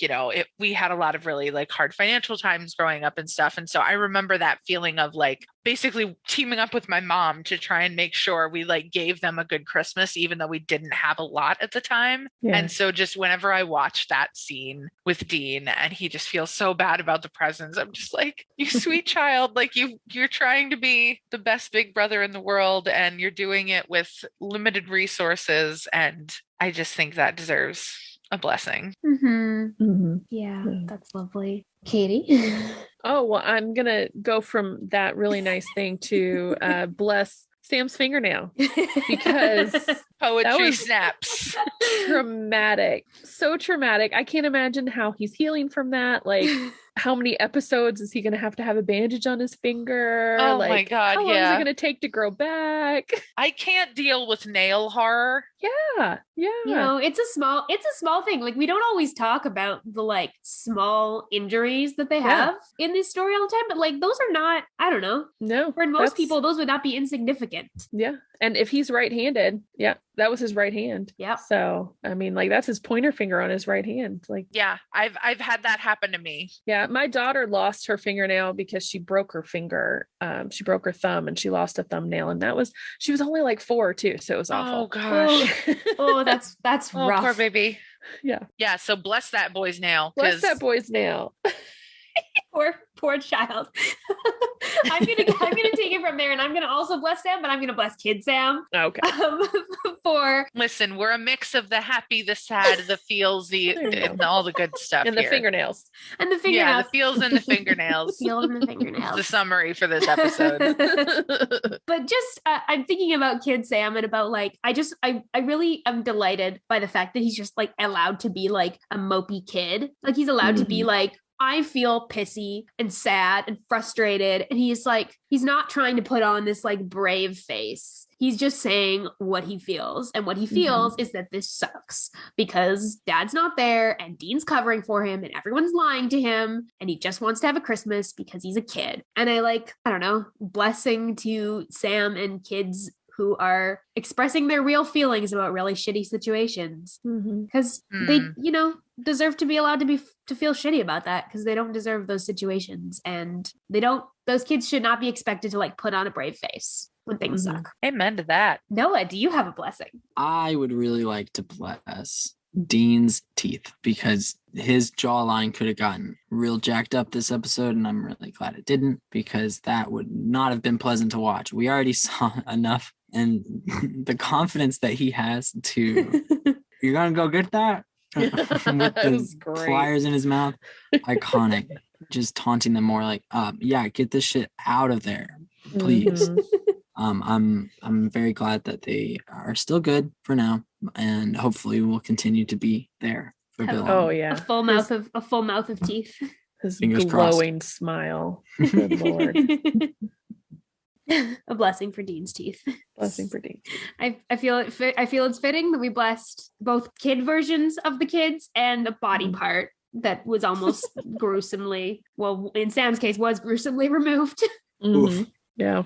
we had a lot of really like hard financial times growing up and stuff. And so I remember that feeling of like basically teaming up with my mom to try and make sure we like gave them a good Christmas, even though we didn't have a lot at the time. Yeah. And so just whenever I watch that scene with Dean and he just feels so bad about the presents, I'm just like, you sweet child, like you're trying to be the best big brother in the world and you're doing it with limited resources. And I just think that deserves a blessing. Yeah, that's lovely. Katie? Oh, well, I'm going to go from that really nice thing to bless Sam's fingernail, because poetry snaps. Traumatic. So traumatic. I can't imagine how he's healing from that. Like, how many episodes is he going to have a bandage on his finger? Oh like, my God. How long is it going to take to grow back? I can't deal with nail horror. Yeah. It's a small thing. Like, we don't always talk about the like small injuries that they have in this story all the time, but like those are not, I don't know. No. For most people, those would not be insignificant. Yeah. And if he's right-handed, that was his right hand. Yeah. So, I mean, like that's his pointer finger on his right hand. Like, yeah, I've had that happen to me. Yeah. My daughter lost her fingernail because she broke her finger. She broke her thumb and she lost a thumbnail. And she was only like 4 too. So it was awful. Oh gosh. Oh, that's rough. Poor baby. Yeah. Yeah. So bless that boy's nail. Bless that boy's nail. Poor child. I'm gonna take it from there, and I'm gonna also bless Sam, but I'm gonna bless Kid Sam. Okay. Listen, we're a mix of the happy, the sad, the feels, and all the good stuff, and the fingernails. And the fingernails. Yeah, the feels and the fingernails. The feels and the fingernails. The summary for this episode. But just I'm thinking about Kid Sam and about like I really am delighted by the fact that he's just like allowed to be like a mopey kid. Like he's allowed to be like, I feel pissy and sad and frustrated. And he's not trying to put on this like brave face. He's just saying what he feels. And what he feels is that this sucks because dad's not there and Dean's covering for him and everyone's lying to him. And he just wants to have a Christmas because he's a kid. And I don't know, blessing to Sam and kids who are expressing their real feelings about really shitty situations because they, deserve to be allowed to feel shitty about that because they don't deserve those situations. And those kids should not be expected to like put on a brave face when things suck. Amen to that. Noah, do you have a blessing? I would really like to bless Dean's teeth because his jawline could have gotten real jacked up this episode, and I'm really glad it didn't because that would not have been pleasant to watch. We already saw enough, and the confidence that he has to you're gonna go get that with the pliers in his mouth, iconic. Just taunting them more like get this shit out of there, please. I'm very glad that they are still good for now, and hopefully will continue to be there for a bit longer. Oh yeah, a full mouth of teeth. His Fingers glowing crossed. smile. Good Lord. A blessing for Dean's teeth. Blessing for Dean. I feel it's fitting that we blessed both kid versions of the kids and a body part that was almost gruesomely, well, in Sam's case, was gruesomely removed. Yeah.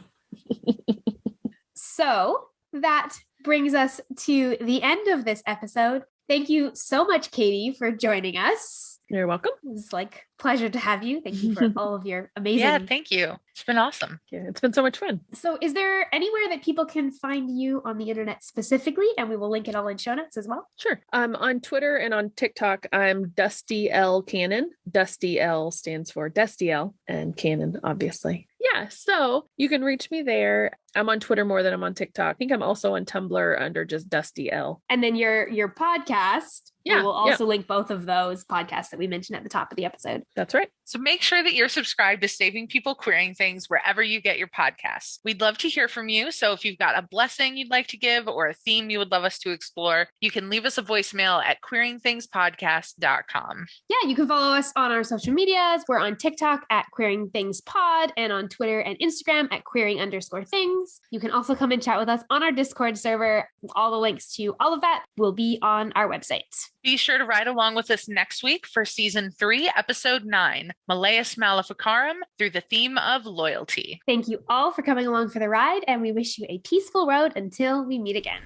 So that brings us to the end of this episode. Thank you so much, Katie, for joining us. You're welcome. It was like pleasure to have you. Thank you for all of your amazing. Yeah, thank you. It's been awesome. Yeah, it's been so much fun. So is there anywhere that people can find you on the internet specifically? And we will link it all in show notes as well. Sure. On Twitter and on TikTok, I'm Dusty L Cannon. Dusty L stands for Dusty L and Cannon, obviously. Yeah, so you can reach me there. I'm on Twitter more than I'm on TikTok. I think I'm also on Tumblr under just Dusty L. And then your podcast. Yeah, we'll also link both of those podcasts that we mentioned at the top of the episode. That's right. So make sure that you're subscribed to Saving People Queering Things wherever you get your podcasts. We'd love to hear from you. So if you've got a blessing you'd like to give or a theme you would love us to explore, you can leave us a voicemail at queeringthingspodcast.com. Yeah, you can follow us on our social medias. We're on TikTok at Queering Things Pod and on Twitter and Instagram at queering_things. You can also come and chat with us on our Discord server. All the links to all of that will be on our website. Be sure to ride along with us next week for Season 3, Episode 9, Malleus Maleficarum, through the theme of loyalty. Thank you all for coming along for the ride, and we wish you a peaceful road until we meet again.